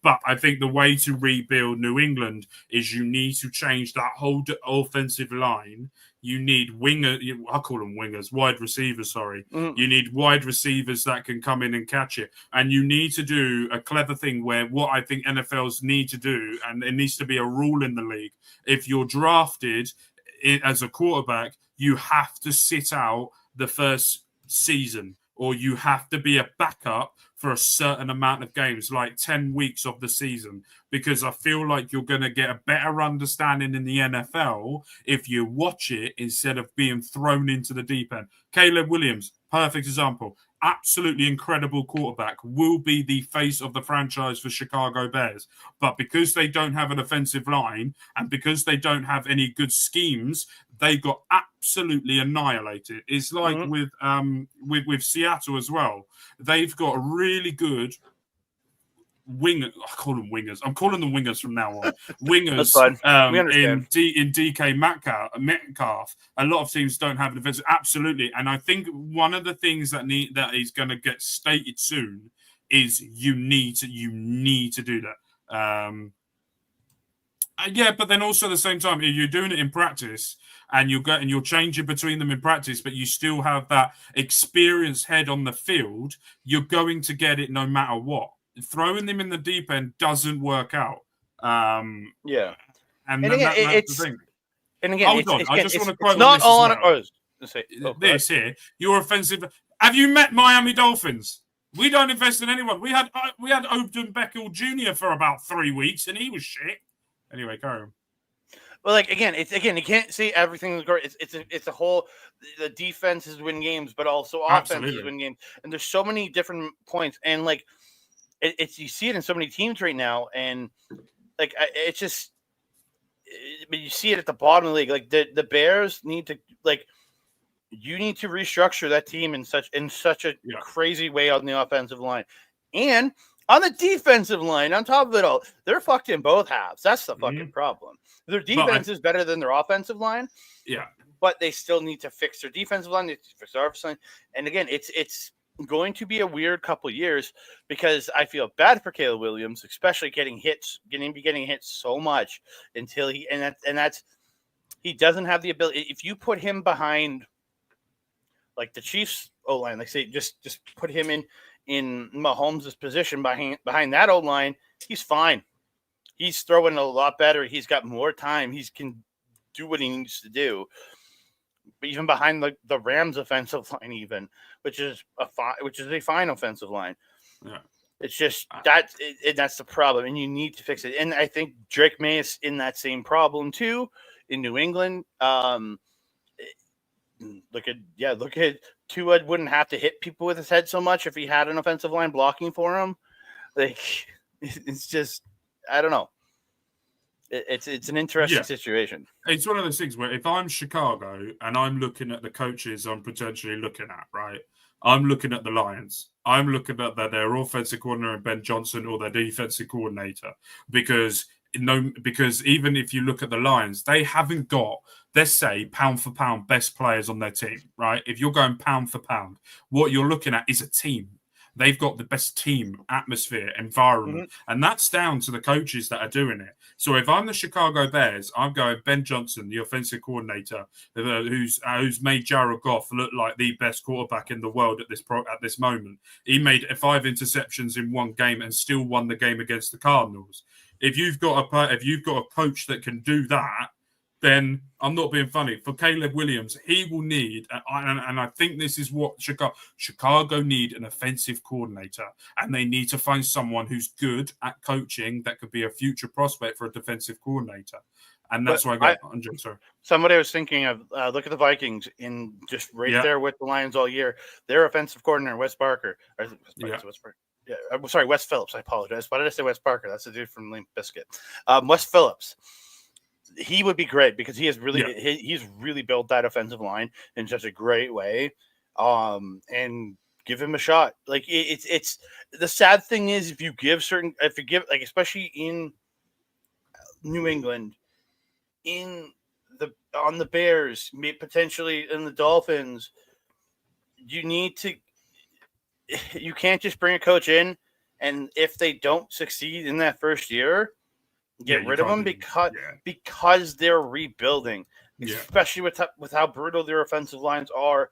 But I think the way to rebuild New England is you need to change that whole offensive line. You need I call them wingers, wide receivers, sorry. You need wide receivers that can come in and catch it. And you need to do a clever thing where what I think NFLs need to do, and it needs to be a rule in the league, if you're drafted as a quarterback, you have to sit out the first season, or you have to be a backup for a certain amount of games, like 10 weeks of the season, because I feel like you're going to get a better understanding in the NFL if you watch it instead of being thrown into the deep end. Caleb Williams, perfect example. Absolutely incredible quarterback, will be the face of the franchise for Chicago Bears. But because they don't have an offensive line and because they don't have any good schemes, they got absolutely annihilated. It's like with Seattle as well. They've got a really good winger. I call them wingers. I'm calling them wingers from now on. Wingers. That's fine. We understand. In DK Metcalf. A lot of teams don't have defense. Absolutely. And I think one of the things that is going to get stated soon is you need to do that. Yeah, but then also at the same time, if you're doing it in practice and you're changing between them in practice, but you still have that experienced head on the field, you're going to get it no matter what. Throwing them in the deep end doesn't work out. And again, that's the thing. And again, hold on. I just want to quote it's not all on well. This here, your offensive. Have you met Miami Dolphins? We don't invest in anyone. We had Odin Beckel Jr. for about 3 weeks, and he was shit. Anyway, carry on. Well, like you can't say everything is great. It's a whole. The defenses win games, but also offenses win games, and there's so many different points. And like, it's you see it in so many teams right now, and like it's just. But you see it at the bottom of the league. Like the Bears need to you need to restructure that team in such a crazy way on the offensive line, and on the defensive line. On top of it all, they're fucked in both halves. That's the fucking problem. Their defense is better than their offensive line. Yeah, but they still need to fix their defensive line. They need to fix their offensive line. And again, it's going to be a weird couple of years because I feel bad for Caleb Williams, especially getting hit so much until he he doesn't have the ability. If you put him behind like the Chiefs O-line, like say just put him in Mahomes' position behind that O-line, he's fine. He's throwing a lot better. He's got more time. He can do what he needs to do. But even behind the Rams offensive line, which is a fine offensive line. Yeah. It's just that's the problem, and you need to fix it. And I think Drake May is in that same problem too in New England. Look at Tua wouldn't have to hit people with his head so much if he had an offensive line blocking for him. Like it's just I don't know. It's an interesting situation. It's one of those things where if I'm Chicago and I'm looking at the coaches I'm potentially looking at, right? I'm looking at the Lions. I'm looking at their offensive coordinator, Ben Johnson, or their defensive coordinator, because even if you look at the Lions, they haven't got, let's say, pound for pound best players on their team, right? If you're going pound for pound, what you're looking at is a team. they've got the best team, atmosphere, environment. And that's down to the coaches that are doing it. So if I'm the Chicago Bears, I'm going Ben Johnson, the offensive coordinator, who's made Jared Goff look like the best quarterback in the world at this moment. He made 5 interceptions in one game and still won the game against the Cardinals. If you've got a coach that can do that, then I'm not being funny. For Caleb Williams, he will need, and I think this is what Chicago need, an offensive coordinator, and they need to find someone who's good at coaching that could be a future prospect for a defensive coordinator. And that's why I'm just sorry. Somebody I was thinking of, look at the Vikings in just there with the Lions all year. Their offensive coordinator, Wes Parker. Wes Phillips. I apologize. Why did I say Wes Parker? That's the dude from Limp Bizkit. Wes Phillips. He would be great because he has he's really built that offensive line in such a great way. And give him a shot. Like it's the sad thing is if you give especially in New England, on the Bears, potentially in the Dolphins, you can't just bring a coach in and if they don't succeed in that first year, get rid of them because they're rebuilding, especially with how brutal their offensive lines are.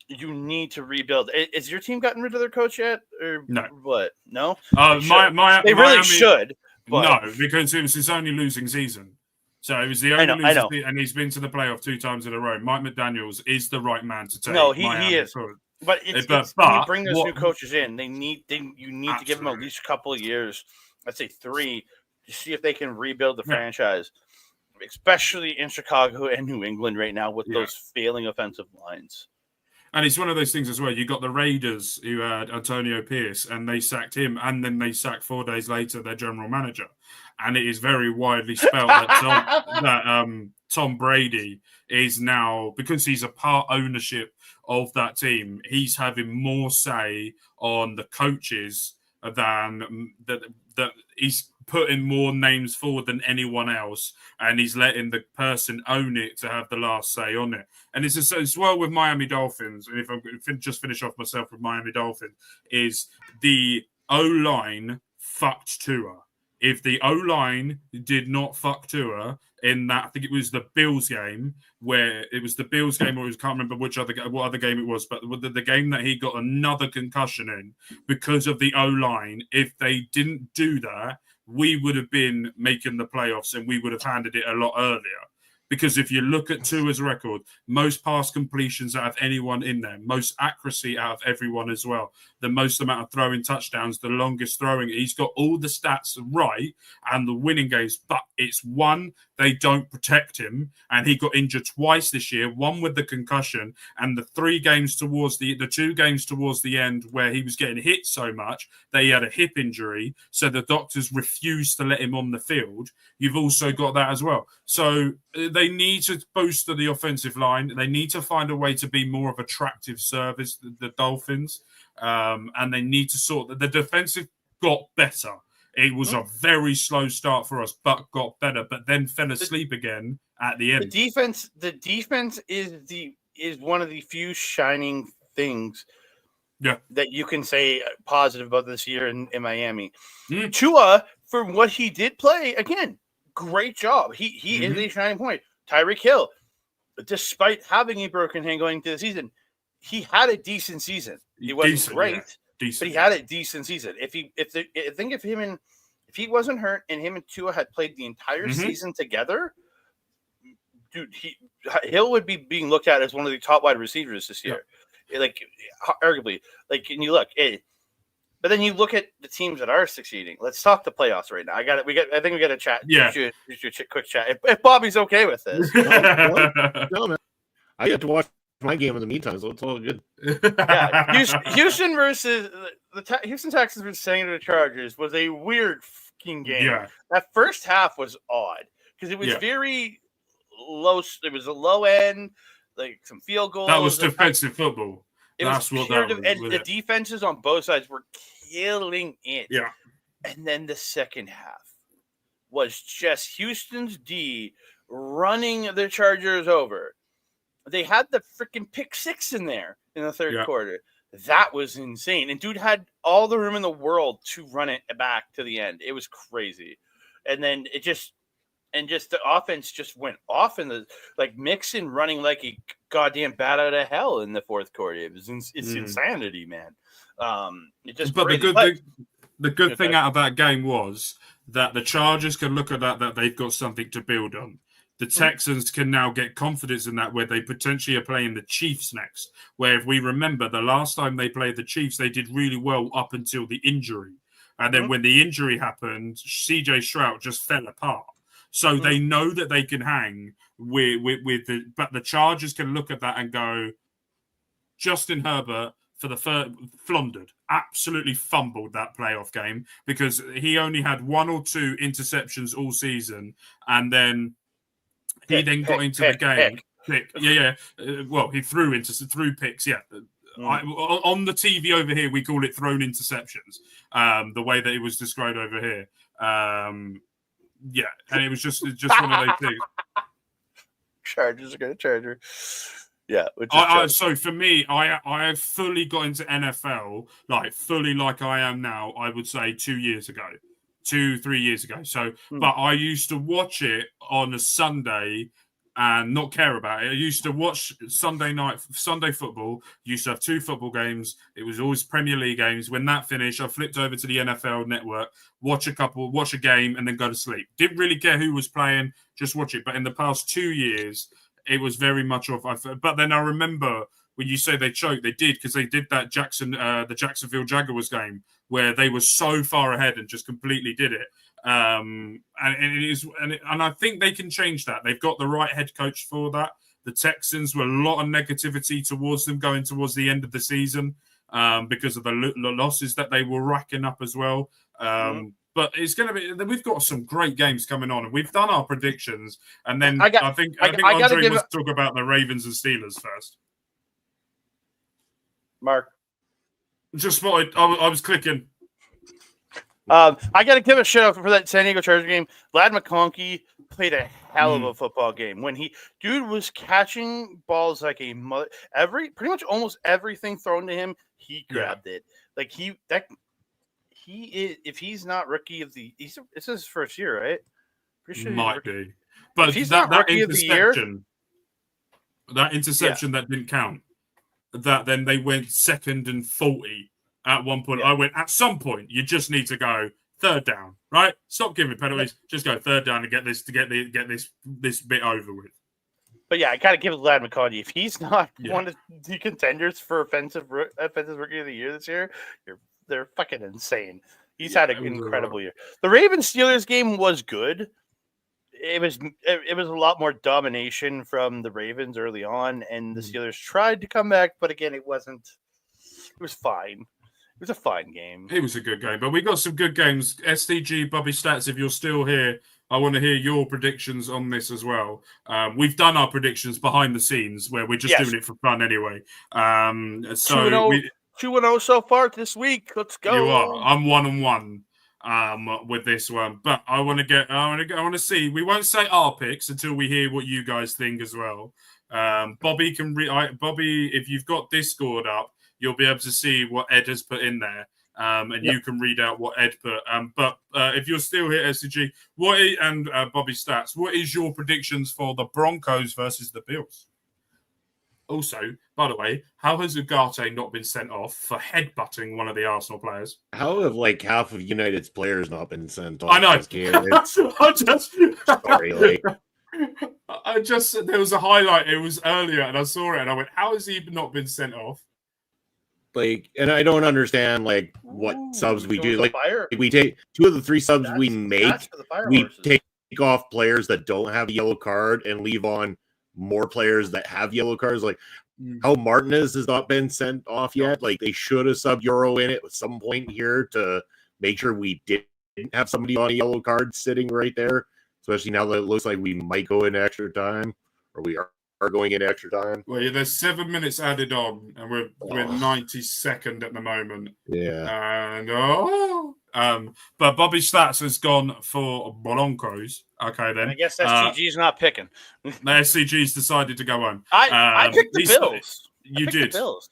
You need to rebuild. Is your team gotten rid of their coach yet, or no? What? No. They really should. But... No, because it was his only losing season. So it was the only losing season, and he's been to the playoff 2 times in a row. Mike McDaniels is the right man to take. No, he is. But when you bring those new coaches in, you need to give them at least a couple of years. I'd say 3. To see if they can rebuild the franchise, especially in Chicago and New England right now with those failing offensive lines. And it's one of those things as well. You got the Raiders who had Antonio Pierce, and they sacked him, and then they sacked 4 days later their general manager. And it is very widely spelled that Tom Brady is now, because he's a part ownership of that team, he's having more say on the coaches than that he's putting more names forward than anyone else, and he's letting the person own it to have the last say on it. And it's as well with Miami Dolphins, and if I'm going to just finish off myself with Miami Dolphins, is the O-line fucked Tua. If the O-line did not fuck Tua in that, I think it was the Bills game, where it was the Bills game, or I can't remember what other game it was, but the game that he got another concussion in because of the O-line. If they didn't do that, we would have been making the playoffs and we would have handed it a lot earlier. Because if you look at Tua's record, most pass completions out of anyone in there, most accuracy out of everyone as well, the most amount of throwing touchdowns, the longest throwing. He's got all the stats right and the winning games, but it's one, they don't protect him. And he got injured twice this year, one with the concussion, and the 2 games towards the end where he was getting hit so much that he had a hip injury. So the doctors refused to let him on the field. You've also got that as well. So they need to boost the offensive line. They need to find a way to be more of attractive service, the Dolphins. And they need to sort that the defensive got better. It was a very slow start for us, but got better, but then fell asleep again at the end. The defense is one of the few shining things that you can say positive about this year in Miami. Tua, for what he did play, again, great job. He is a shining point. Tyreek Hill, despite having a broken hand going into the season, he had a decent season. He wasn't great, but he had a decent season. If he wasn't hurt and him and Tua had played the entire season together, dude, Hill would be being looked at as one of the top wide receivers this year. Like arguably, can you look? But then you look at the teams that are succeeding. Let's talk the playoffs right now. I think we got to chat. Yeah, quick chat. If Bobby's okay with this, no, man. I get to watch my game in the meantime, so it's all good. Houston versus the Houston Texans versus San Diego Chargers was a weird fucking game. Yeah. That first half was odd because it was very low. It was a low end, like some field goals. That was defensive football. That's what that was. And the defenses on both sides were killing it. Yeah. And then the second half was just Houston's D running the Chargers over. They had the freaking pick 6 in there in the third quarter. That was insane. And dude had all the room in the world to run it back to the end. It was crazy. And then the offense just went off in the like Mixon running like a goddamn bat out of hell in the fourth quarter. It's insanity, man. It just But crazy. the good thing out of that game was that the Chargers can look at that they've got something to build on. The Texans can now get confidence in that, where they potentially are playing the Chiefs next. Where if we remember, the last time they played the Chiefs, they did really well up until the injury. And then when the injury happened, CJ Stroud just fell apart. So they know that they can hang with but the Chargers can look at that and go, Justin Herbert for the first floundered, absolutely fumbled that playoff game because he only had 1 or 2 interceptions all season, and then he got into the game. Well, he threw picks. Yeah, on the TV over here, we call it thrown interceptions. The way that it was described over here. Yeah, and it was just one of those things. Chargers are going to Charger. Yeah. So for me, I have fully got into NFL, like fully like I am now, I would say 3 years ago. So, but I used to watch it on a Sunday and not care about it. I used to watch Sunday football. Used to have 2 football games. It was always Premier League games. When that finished, I flipped over to the NFL network, watch a game, and then go to sleep. Didn't really care who was playing, just watch it. But in the past 2 years, it was very much off. But then I remember when you say they choked, they did, because they did that the Jacksonville Jaguars game where they were so far ahead and just completely did it. And I think they can change that. They've got the right head coach for that. The Texans were a lot of negativity towards them going towards the end of the season because of the losses that they were racking up as well. But it's going to be. We've got some great games coming on, and we've done our predictions. And then I think Andre must talk about the Ravens and Steelers first. Mark, just spotted. I was clicking. I got to give a shout out for that San Diego Chargers game. Vlad McConkey played a hell of a football game. When dude was catching balls like a mother. Pretty much almost everything thrown to him, he grabbed it. Like he is. If he's not rookie of the, it's his first year, right? Pretty sure might be. But that interception that didn't count. That then they went 2nd and 40 at one point. I went, at some point, you just need to go 3rd down, right? Stop giving penalties. Just go 3rd down and get this bit over with. But yeah, I gotta give Vlad McConkey. If he's not one of the contenders for offensive rookie of the year this year, they're fucking insane. He's had an incredible year. The Ravens Steelers game was good. It was a lot more domination from the Ravens early on, and the Steelers tried to come back, but again, it wasn't. It was fine. It was a fine game. It was a good game, but we got some good games. SDG, Bobby Stats, if you're still here, I want to hear your predictions on this as well. We've done our predictions behind the scenes, where we're just doing it for fun anyway. So 2-0 so far this week. Let's go. You are. I'm 1-1. With this one, but I want to see. We won't say our picks until we hear what you guys think as well. Bobby Bobby, if you've got Discord up, you'll be able to see what Ed has put in there, and you can read out what Ed put. But if you're still here, SCG, Bobby Stats, what is your predictions for the Broncos versus the Bills? Also, by the way, how has Ugarte not been sent off for headbutting one of the Arsenal players? How have half of United's players not been sent off? I know. This game? There was a highlight. It was earlier, and I saw it, and I went, "How has he not been sent off?" And I don't understand what subs we do. We take 2 of the 3 subs we make. We take off players that don't have a yellow card and leave on more players that have yellow cards. How Martinez has not been sent off yet. They should have subbed Euro in it at some point here to make sure we didn't have somebody on a yellow card sitting right there, especially now that it looks like we might go into extra time, or we are going into extra time. Well, yeah, there's 7 minutes added on, and we're 92nd at the moment. Yeah. And but Bobby Stats has gone for Broncos. Okay, then. I guess SCG's not picking. The SCG's decided to go on. I picked the Bills. You did. The Bills.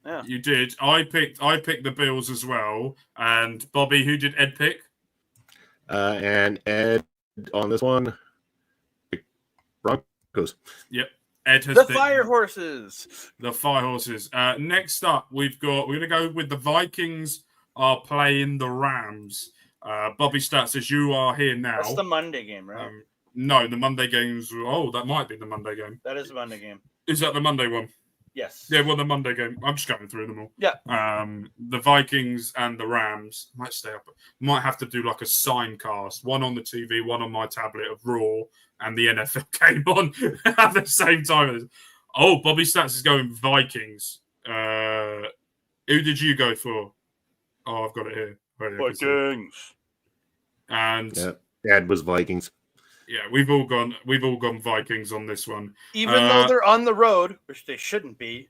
Yeah. You did. I picked the Bills as well. And Bobby, who did Ed pick? And Ed on this one, Broncos. Yep. Ed has The picked Fire Horses. the Fire Horses. Next up, we're going to go with the Vikings are playing the Rams. Bobby Stats says you are here now. That's the Monday game, right? No, the Monday games. Oh, that might be the Monday game. That is the Monday game. Is that the Monday one? Yes. Yeah, well, the Monday game. I'm just going through them all. Yeah. The Vikings and the Rams might stay up. Might have to do like a sign cast, one on the TV, one on my tablet of Raw, and the NFL game on at the same time. Oh, Bobby Stats is going Vikings. Who did you go for? Oh, I've got it here. Vikings. And Ed was Vikings. yeah, we've all gone Vikings on this one. Even though they're on the road, which they shouldn't be,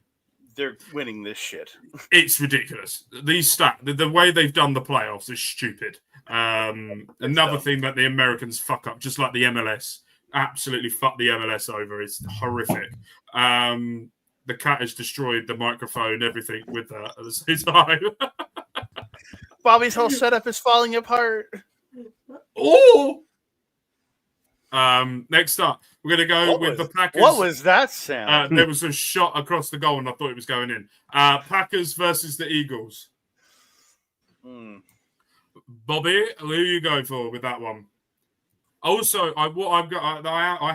they're winning this shit. It's ridiculous. These the way they've done the playoffs is stupid. Another thing that the Americans fuck up, just like the MLS, absolutely fuck the MLS over. It's horrific. The cat has destroyed the microphone, everything with that at the same time. Bobby's whole setup is falling apart. Oh! Next up, we're going to go with the Packers. What was that sound? There was a shot across the goal, and I thought it was going in. Packers versus the Eagles. Bobby, who are you going for with that one? Also, I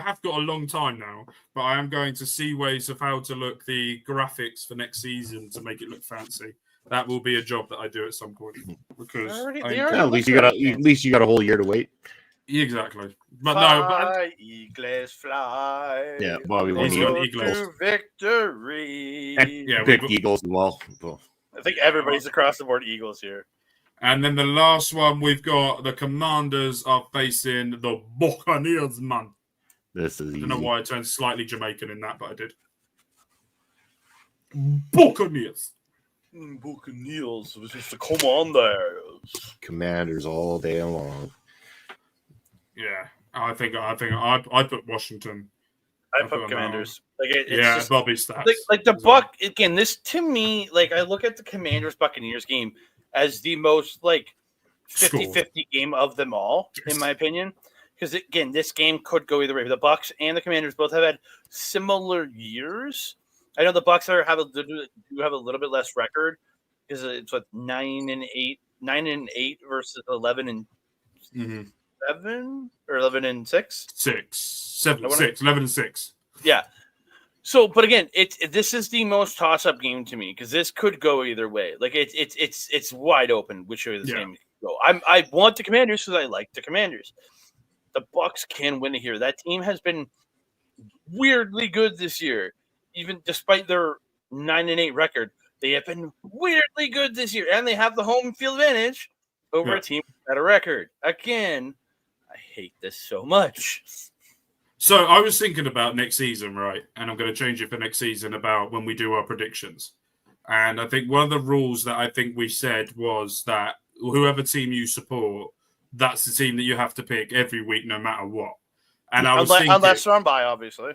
have got a long time now, but I am going to see ways of how to look the graphics for next season to make it look fancy. That will be a job that I do at some point because at least you got a whole year to wait. Exactly. But fly, Eagles fly. Yeah, Bobby He's won got the Eagles. To victory. Yeah, pick Eagles as well. I think everybody's across the board Eagles here. And then the last one, we've got the Commanders are facing the Buccaneers, man. This is I easy. don't know why I turned slightly Jamaican in that, but I did. Buccaneers. Buccaneers versus the Commanders. Commanders all day long. Yeah, I think I put Washington. I put Commanders. Like it's just, Bobby Stats. like the Buck again. This to me, like I look at the Commanders Buccaneers game as the most like 50-50 game of them all, in my opinion. Because again, this game could go either way. The Bucks and the Commanders both have had similar years. I know the Bucks do have a little bit less record because it's what 9-8 versus 11-7 or 11-6. 11-6. Yeah. So, but again, this is the most toss-up game to me because this could go either way. Like it's wide open which way this game could go. I want the Commanders because I like the Commanders. The Bucks can win it here. That team has been weirdly good this year, even despite their 9-8 record. They have been weirdly good this year, and they have the home field advantage over a team with a better record. Again, I hate this so much. So I was thinking about next season, right? And I'm going to change it for next season about when we do our predictions. And I think one of the rules that I think we said was that whoever team you support, that's the team that you have to pick every week, no matter what. And I was thinking, unless they're on bye, obviously.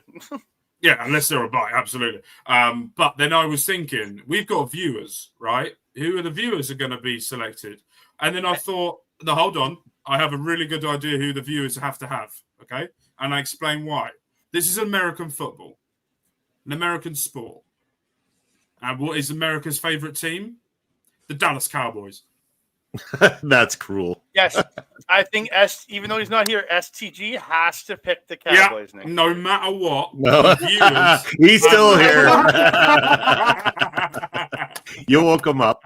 yeah, unless they're a bye, absolutely. But then I was thinking, we've got viewers, right? Who are the viewers are going to be selected? And then I thought, no, hold on. I have a really good idea who the viewers have to have, okay? And I explain why. This is American football, an American sport. And what is America's favorite team? The Dallas Cowboys. That's cruel. Yes, I think even though he's not here, STG has to pick the Cowboys next. No matter what, No. the viewers. He's still here. You woke him up.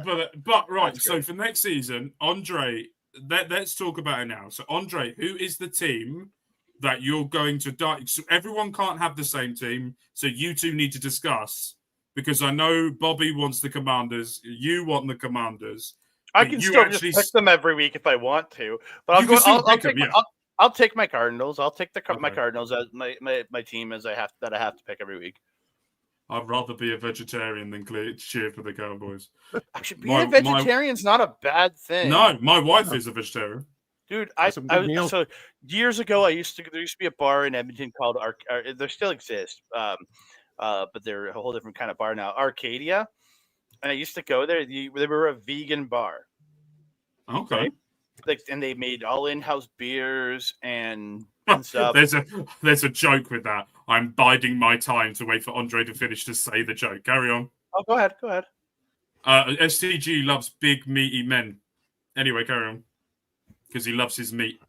But right, so for next season, Andre, let's talk about it now. So Andre, who is the team that you're going to die? So everyone can't have the same team, so you two need to discuss. Because I know Bobby wants the Commanders, you want the Commanders. I can still just pick them every week if I want to, but I'll take my Cardinals. I'll take my Cardinals as my team as I have to pick every week. I'd rather be a vegetarian than cheer for the Cowboys. Actually, being a vegetarian's not a bad thing. No, my wife is a vegetarian. Dude, so years ago there used to be a bar in Edmonton called there still exists. but they're a whole different kind of bar now. Arcadia, and I used to go there. They were a vegan bar. Okay. And they made all in-house beers and stuff. There's a joke with that. I'm biding my time to wait for Andre to finish to say the joke. Carry on. Oh, go ahead. STG loves big meaty men. Anyway, carry on. Because he loves his meat.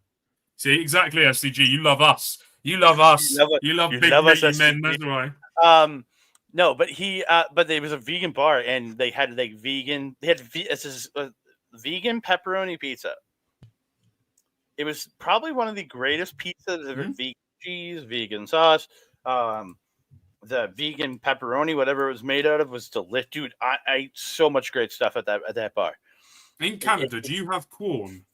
See, exactly, STG. You love us. You love us. You love big meaty men. That's why. No, but there was a vegan bar, and they had like vegan. They had vegan pepperoni pizza. It was probably one of the greatest pizzas ever. Vegan cheese, vegan sauce, the vegan pepperoni, whatever it was made out of, was delicious. Dude, I ate so much great stuff at that bar. In Canada, do you have Quorn?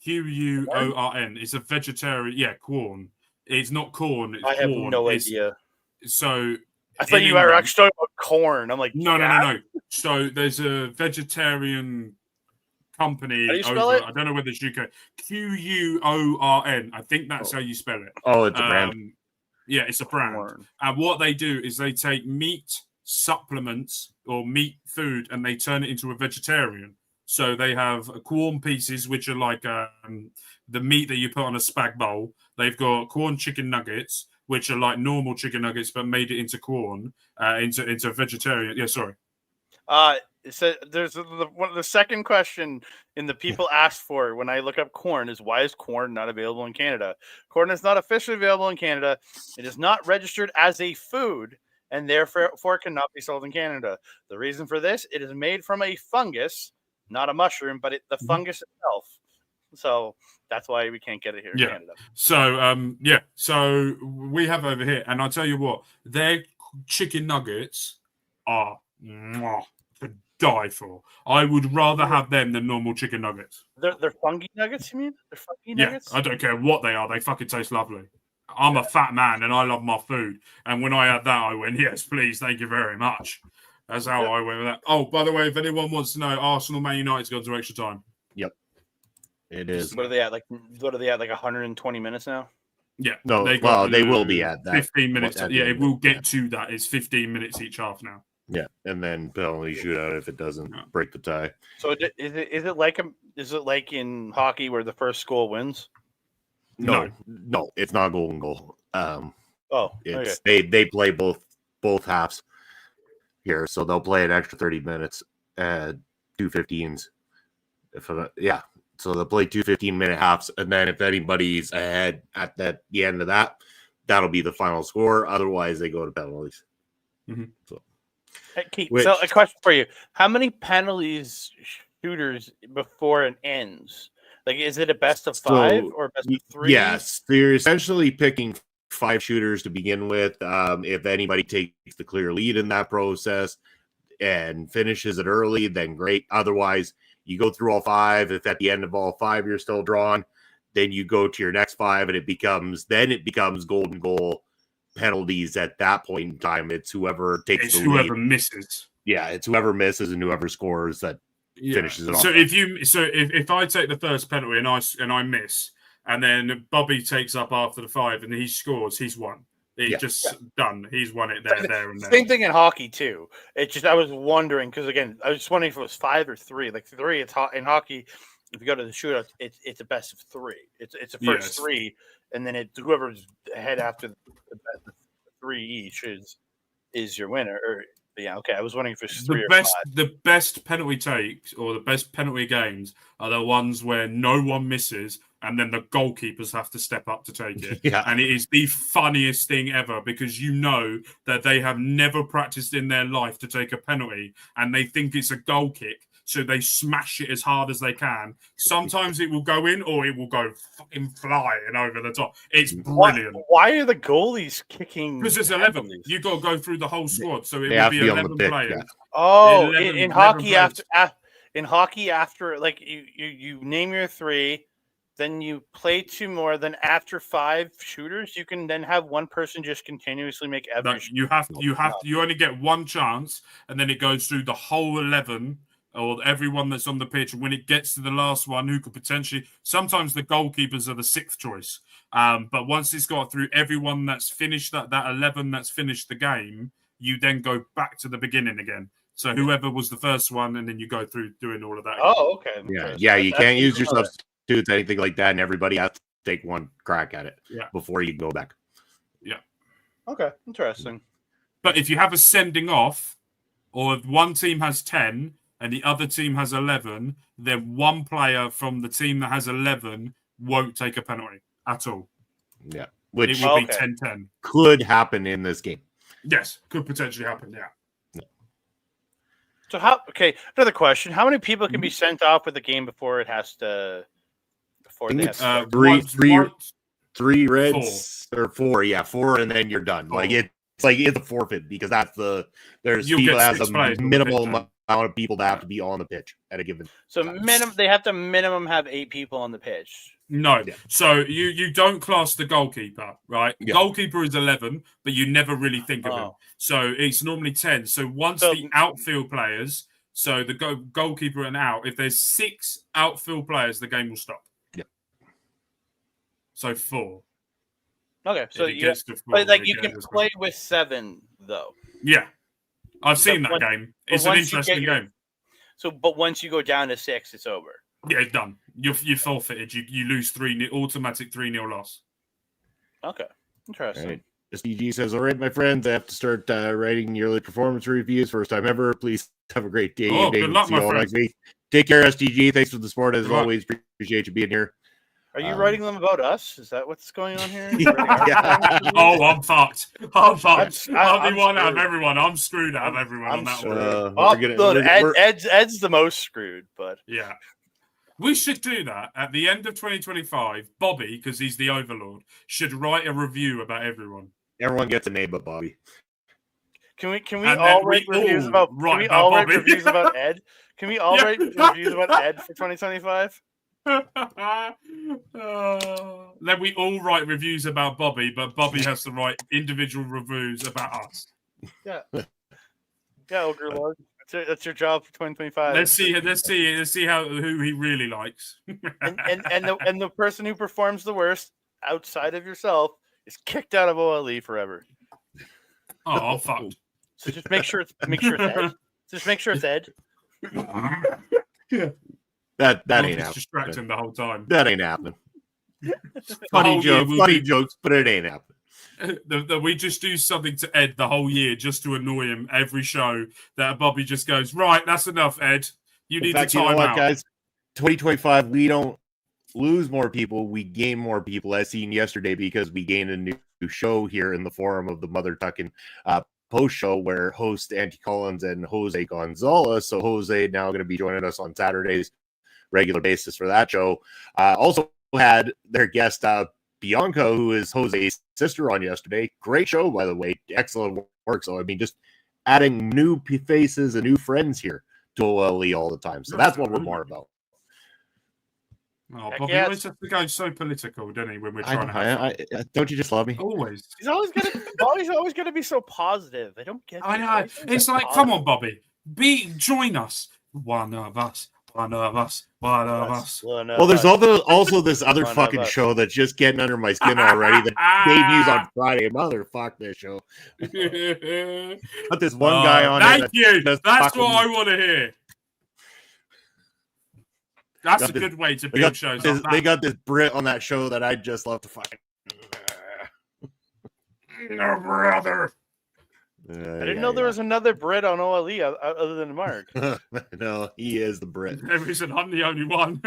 Quorn. It's a vegetarian. Yeah, Quorn. It's not corn. It's I have corn. no idea. So I thought you were actually talking about corn. I'm like, no. So there's a vegetarian company How do you spell it? I don't know whether it's UK. Quorn. I think that's how you spell it. Oh, it's a brand. Yeah, it's a brand. Corn. And what they do is they take meat supplements or meat food and they turn it into a vegetarian. So they have corn pieces, which are like the meat that you put on a spag bowl. They've got corn chicken nuggets, which are like normal chicken nuggets, but made it into corn, into vegetarian. Yeah, sorry. So there's the second question in the people asked for when I look up corn is, why is corn not available in Canada? Corn is not officially available in Canada. It is not registered as a food and therefore cannot be sold in Canada. The reason for this, it is made from a fungus, not a mushroom, but the fungus itself. So that's why we can't get it here in Canada. So we have over here, and I'll tell you what, their chicken nuggets are to die for. I would rather have them than normal chicken nuggets. They're fungi nuggets, you mean? They're fungi nuggets? I don't care what they are. They fucking taste lovely. I'm a fat man and I love my food. And when I had that, I went, yes, please, thank you very much. That's how I went with that. Oh, by the way, if anyone wants to know, Arsenal Man United's gone to extra time. Yep. It is. What are they at? Like 120 minutes now? Yeah. No, they will be at that. 15 minutes. Yeah, it will get to that. It's 15 minutes each half now. Yeah, and then penalty shootout if it doesn't break the tie. So is it like in hockey where the first goal wins? No, it's not golden goal. It's they play both halves here, so they'll play an extra 30 minutes at 2:15s. So they'll play 2 15-minute halves, and then if anybody's ahead at the end of that, that'll be the final score. Otherwise, they go to penalties. Mm-hmm. So. Hey, Keith, so a question for you: how many penalties shooters before it ends? Like, is it a best of 5 or best of 3? Yes, they're essentially picking 5 shooters to begin with. If anybody takes the clear lead in that process and finishes it early, then great. Otherwise, you go through all 5. If at the end of all 5 you're still drawn, then you go to your next 5, and it becomes golden goal penalties at that point in time. It's whoever takes the lead. Misses. Yeah, it's whoever misses and whoever scores that finishes it off. So if I take the first penalty and I miss, and then Bobby takes up after the 5 and he scores, he's won. Done. He's won it there and there. Same thing in hockey too. It's just I was wondering because again I was just wondering if it was 5 or 3. Like 3, it's in hockey. If you go to the shootout, it's a best of 3. It's a first 3, and then whoever's ahead after the 3 each is your winner. Okay. I was wondering if it's 3 or 5. The best penalty takes or the best penalty games are the ones where no one misses, and then the goalkeepers have to step up to take it. And it is the funniest thing ever because you know that they have never practiced in their life to take a penalty, and they think it's a goal kick. So they smash it as hard as they can. Sometimes it will go in or it will go fucking flying over the top. It's brilliant. Why are the goalies kicking? Because it's 11. You've got to go through the whole squad. So it will be 11 players. Yeah. Oh, in hockey after like you name your 3, then you play 2 more. Then after 5 shooters, you can then have one person just continuously make every. You only get one chance, and then it goes through the whole 11. or everyone that's on the pitch. When it gets to the last one, who could potentially, sometimes the goalkeepers are the sixth choice. But once it's got through everyone that's finished that 11 that's finished the game, you then go back to the beginning again. So whoever was the first one, and then you go through doing all of that. Oh, okay. Yeah. You can't use your substitutes, anything like that, and everybody has to take one crack at it before you go back. Yeah. Okay, interesting. But if you have a sending off, or if one team has 10 and the other team has 11, then one player from the team that has 11 won't take a penalty at all. Yeah. Which it will be 10-10. Could happen in this game. Yes, could potentially happen, yeah. So another question. How many people can be sent off with the game before it has to three reds or four, four, and then you're done. Like it's a forfeit because there's people that has a minimal amount of people that have to be on the pitch at a given time. They have to minimum have 8 people on the pitch. No. Yeah. So you don't class the goalkeeper, right? Yeah. Goalkeeper is 11, but you never really think of him. So it's normally 10. So once the outfield players, so the goalkeeper and out, if there's 6 outfield players, the game will stop. Yeah. So 4. Okay. So you can play with 7 though. Yeah. I've seen that game. It's an interesting game. So, but once you go down to 6, it's over. Yeah, it's done. You forfeited. You lose 3-0, automatic 3-0 loss. Okay, interesting. Right. SDG says, "All right, my friends, I have to start writing yearly performance reviews. First time ever. Please have a great day. Good luck, my friends. Take care, SDG. Thanks for the support as always. Appreciate you being here." Are you writing them about us? Is that what's going on here? Oh, I'm fucked. I'll be one out of everyone. I'm screwed out of everyone on that one. Ed's the most screwed, but yeah. We should do that at the end of 2025. Bobby, because he's the overlord, should write a review about everyone. Everyone gets a name but Bobby. Can we all write reviews about reviews about Ed? Can we all write reviews about Ed for 2025? Then we all write reviews about Bobby, but Bobby has to write individual reviews about us. Yeah, Ogre Lord. That's your job for 2025. Let's see who he really likes. and the person who performs the worst outside of yourself is kicked out of OLE forever. Oh, fucked. So just make sure it's Ed. Just make sure it's Ed. Yeah. That ain't happening. Distracting the whole time. That ain't happening. Funny jokes, but it ain't happening. We just do something to Ed the whole year just to annoy him every show. That Bobby just goes, right, that's enough, Ed. You need to time out, guys. 2025, we don't lose more people, we gain more people. As seen yesterday, because we gained a new show here in the forum of the Mother Tuckin post show where host Auntie Collins and Jose Gonzalez. So Jose now going to be joining us on Saturdays, regular basis for that show. Also had their guest Bianca, who is Jose's sister, on yesterday. Great show, by the way. Excellent work. So, I mean, just adding new faces and new friends here to OLE all the time. So that's what we're more about. Oh, Bobby always has to go so political, doesn't he, when we're trying to don't you just love me? Always. Bobby's always gonna be so positive. I don't get I know. It's like, come on, Bobby. Join us. One of us. One of us. One of us. Well, there's also this other fucking show that's just getting under my skin already that debuts on Friday. Motherfuck this show. But this one guy on thank you. That's what I want to hear. That's a good way to build shows. They got this Brit on that show that I just love to fucking. No, brother. I didn't know there was another Brit on OLE other than Mark. No, he is the Brit. Every said I'm the only one.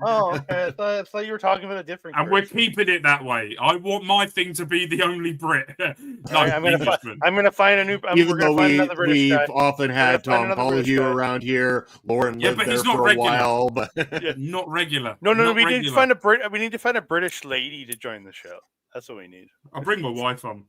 Oh, okay. I thought you were talking about a different. And we're keeping it that way. I want my thing to be the only Brit. I'm gonna find a new. Even though we've often had Tom Polyhue around here, Lauren lived there for a while, but not regular. No. We need to find We need to find a British lady to join the show. That's what we need. I'll bring my wife on.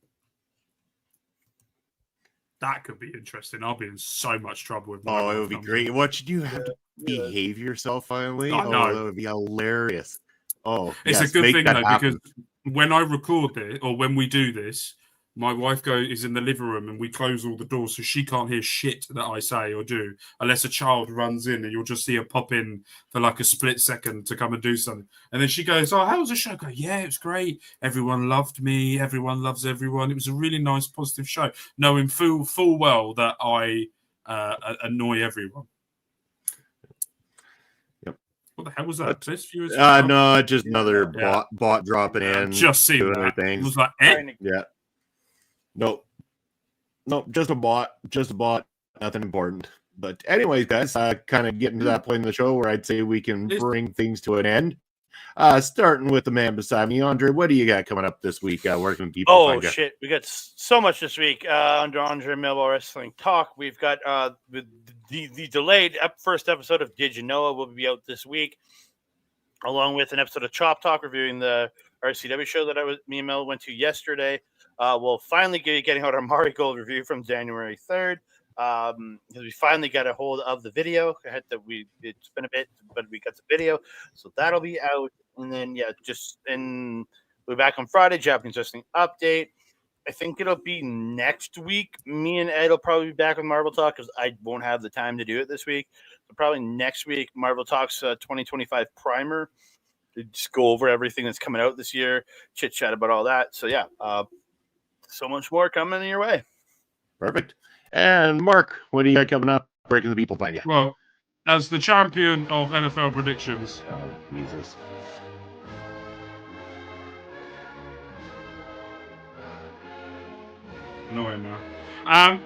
That could be interesting. I'll be in so much trouble with my it would be great. What should you have to behave yourself finally? I know. That would be hilarious. Oh, it's a good thing though, because when I record it or when we do this, my wife is in the living room and we close all the doors so she can't hear shit that I say or do unless a child runs in and you'll just see her pop in for like a split second to come and do something. And then she goes, "Oh, how was the show?" I go, "Yeah, it was great. Everyone loved me. Everyone loves everyone. It was a really nice, positive show," knowing full well that I annoy everyone. Yep. What the hell was that? No, just another Yeah. bot dropping in. I've just seen doing that. things. It was like, eh? Yeah. Nope, just a bot, nothing important. But anyways, guys, kind of getting to that point in the show where I'd say we can bring things to an end. Starting with the man beside me, Andre. What do you got coming up this week? Where can people find you? Shit, we got so much this week under Andre Millwall Wrestling Talk. We've got the delayed first episode of Did You Know It will be out this week, along with an episode of Chop Talk reviewing the RCW show that me and Mel went to yesterday. We'll finally be getting out our Mari Gold review from January 3rd. Because we finally got a hold of the video. It's been a bit, but we got the video, so that'll be out. And then we'll be back on Friday. Japanese wrestling update. I think it'll be next week. Me and Ed will probably be back with Marvel Talk because I won't have the time to do it this week. So probably next week, Marvel Talks 2025 primer. To just go over everything that's coming out this year, chit chat about all that. So yeah, so much more coming your way. Perfect. And Mark, what do you got coming up? Where can the people find you? Well, as the champion of NFL predictions. Oh, Jesus. Annoying now.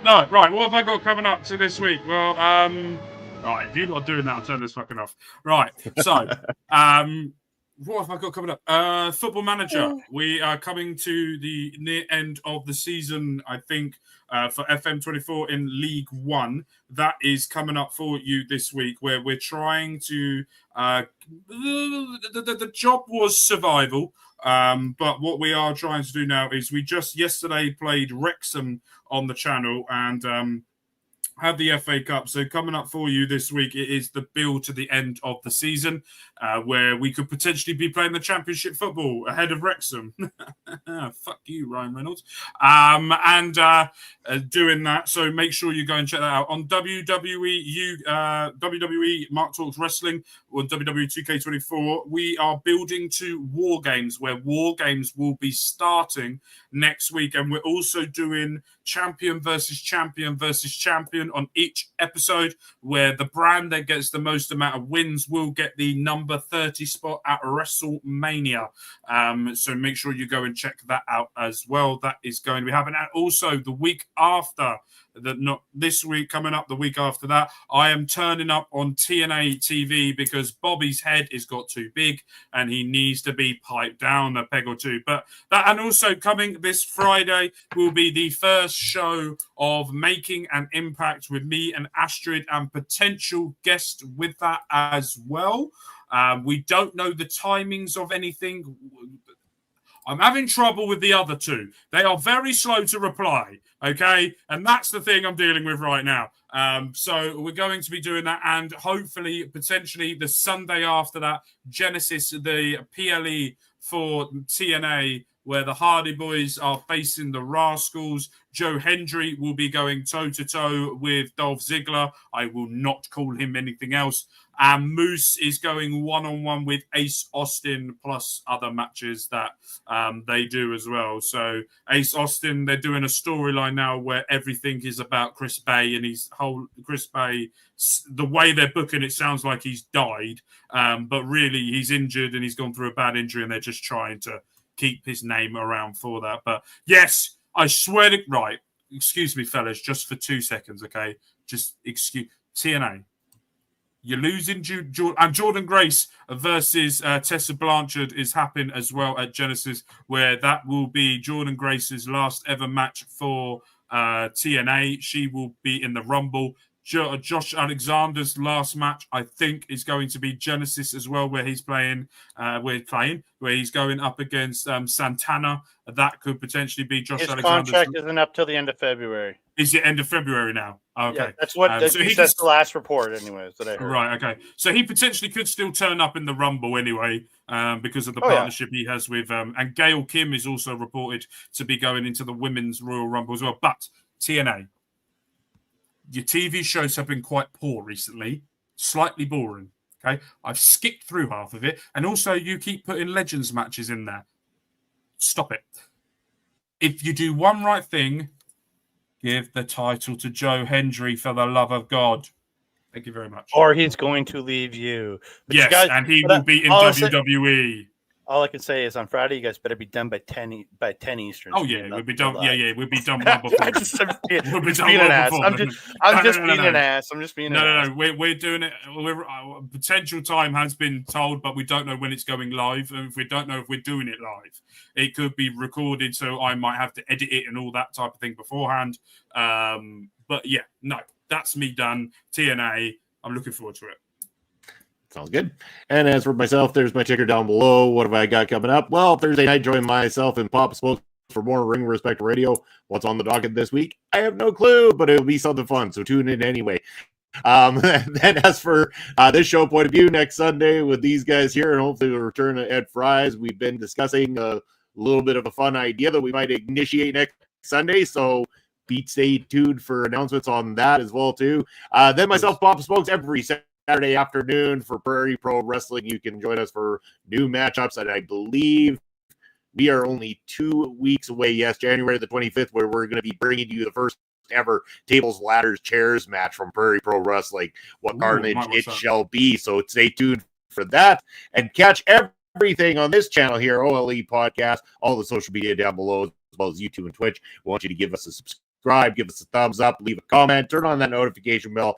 No, right, what have I got coming up to this week? Well, right, if you're not doing that, I'll turn this fucking off. Right, so, what have I got coming up? Football Manager. We are coming to the near end of the season, I think, for FM24 in League One. That is coming up for you this week, where we're trying to. The job was survival, but what we are trying to do now is we just yesterday played Wrexham on the channel and had the FA Cup. So coming up for you this week, it is the build to the end of the season, where we could potentially be playing the Championship football ahead of Wrexham. Fuck you, Ryan Reynolds. Doing that. So make sure you go and check that out on WWE Mark Talks Wrestling or WWE 2K24. We are building to War Games, where War Games will be starting next week, and we're also doing champion versus champion on each episode, where the brand that gets the most amount of wins will get the number 30 spot at WrestleMania. So make sure you go and check that out as well. That is going to be happening. And also the week after, not this week, coming up the week after that, I am turning up on TNA TV because Bobby's head has got too big and he needs to be piped down a peg or two. But that, and also coming this Friday will be the first show of Making an Impact with me and Astrid and potential guest with that as well. We don't know the timings of anything. I'm having trouble with the other two. They are very slow to reply, okay? And that's the thing I'm dealing with right now. So we're going to be doing that, and hopefully, potentially, the Sunday after that, Genesis, the PLE for TNA, where the Hardy Boys are facing the Rascals. Joe Hendry will be going toe-to-toe with Dolph Ziggler. I will not call him anything else. And Moose is going one-on-one with Ace Austin, plus other matches that they do as well. So Ace Austin, they're doing a storyline now where everything is about Chris Bay and his whole Chris Bay. The way they're booking it sounds like he's died, but really he's injured and he's gone through a bad injury, and they're just trying to keep his name around for that. But yes, I swear to right. Excuse me, fellas, just for 2 seconds, okay? Just excuse TNA. You're losing Jordan Grace versus Tessa Blanchard is happening as well at Genesis, where that will be Jordan Grace's last ever match for TNA. She will be in the Rumble. Josh Alexander's last match, I think, is going to be Genesis as well, where he's playing, where he's going up against Santana. That could potentially be Josh His Alexander's. contract isn't up till the end of February. Is it end of February now? Okay, Yeah, that's what so that's the last report, anyways. That I heard. Right, okay. So he potentially could still turn up in the Rumble anyway, because of the Oh, yeah. partnership he has with and Gail Kim is also reported to be going into the Women's Royal Rumble as well. But TNA, your TV shows have been quite poor recently, slightly boring. Okay, I've skipped through half of it, and also you keep putting Legends matches in there. Stop it. If you do one right thing, give the title to Joe Hendry for the love of God. Thank you very much. Or he's going to leave you. But Yes, you guys, and he but will be in all WWE. all I can say is on Friday, you guys better be done by 10 Eastern. Oh yeah, we'll be done. Yeah, we'll be done well before. I'm just being, We'll be done being well an ass. before I'm then. just No, being an ass. I'm just being an ass. No. We're doing it. Potential time has been told, but we don't know when it's going live, and if we don't know if we're doing it live, it could be recorded. So I might have to edit it and all that type of thing beforehand. But yeah, no, that's me done. TNA. I'm looking forward to it. Sounds good. And as for myself, there's my ticker down below. What have I got coming up? Well, Thursday night, join myself and Papa Spoke for more Ring Respect Radio. What's on the docket this week? I have no clue, but it'll be something fun. So tune in anyway. Then as for this show point of view, next Sunday with these guys here, and hopefully we'll return to Ed Fry's. We've been discussing a little bit of a fun idea that we might initiate next Sunday. So stay tuned for announcements on that as well too. Then myself, Papa Spokes, every Saturday afternoon for Prairie Pro Wrestling. You can join us for new matchups, and I believe we are only 2 weeks away. Yes, January the 25th, where we're going to be bringing you the first ever tables, ladders, chairs match from Prairie Pro Wrestling. What carnage it shall be. So stay tuned for that and catch everything on this channel here, OLE Podcast, all the social media down below, as well as YouTube and Twitch. We want you to give us a subscribe, give us a thumbs up, leave a comment, turn on that notification bell.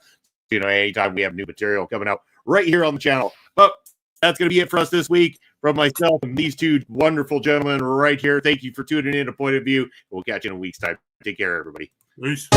You know, anytime we have new material coming out right here on the channel. But that's going to be it for us this week. From myself and these two wonderful gentlemen right here, thank you for tuning in to Point of View. We'll catch you in a week's time. Take care, everybody. Peace.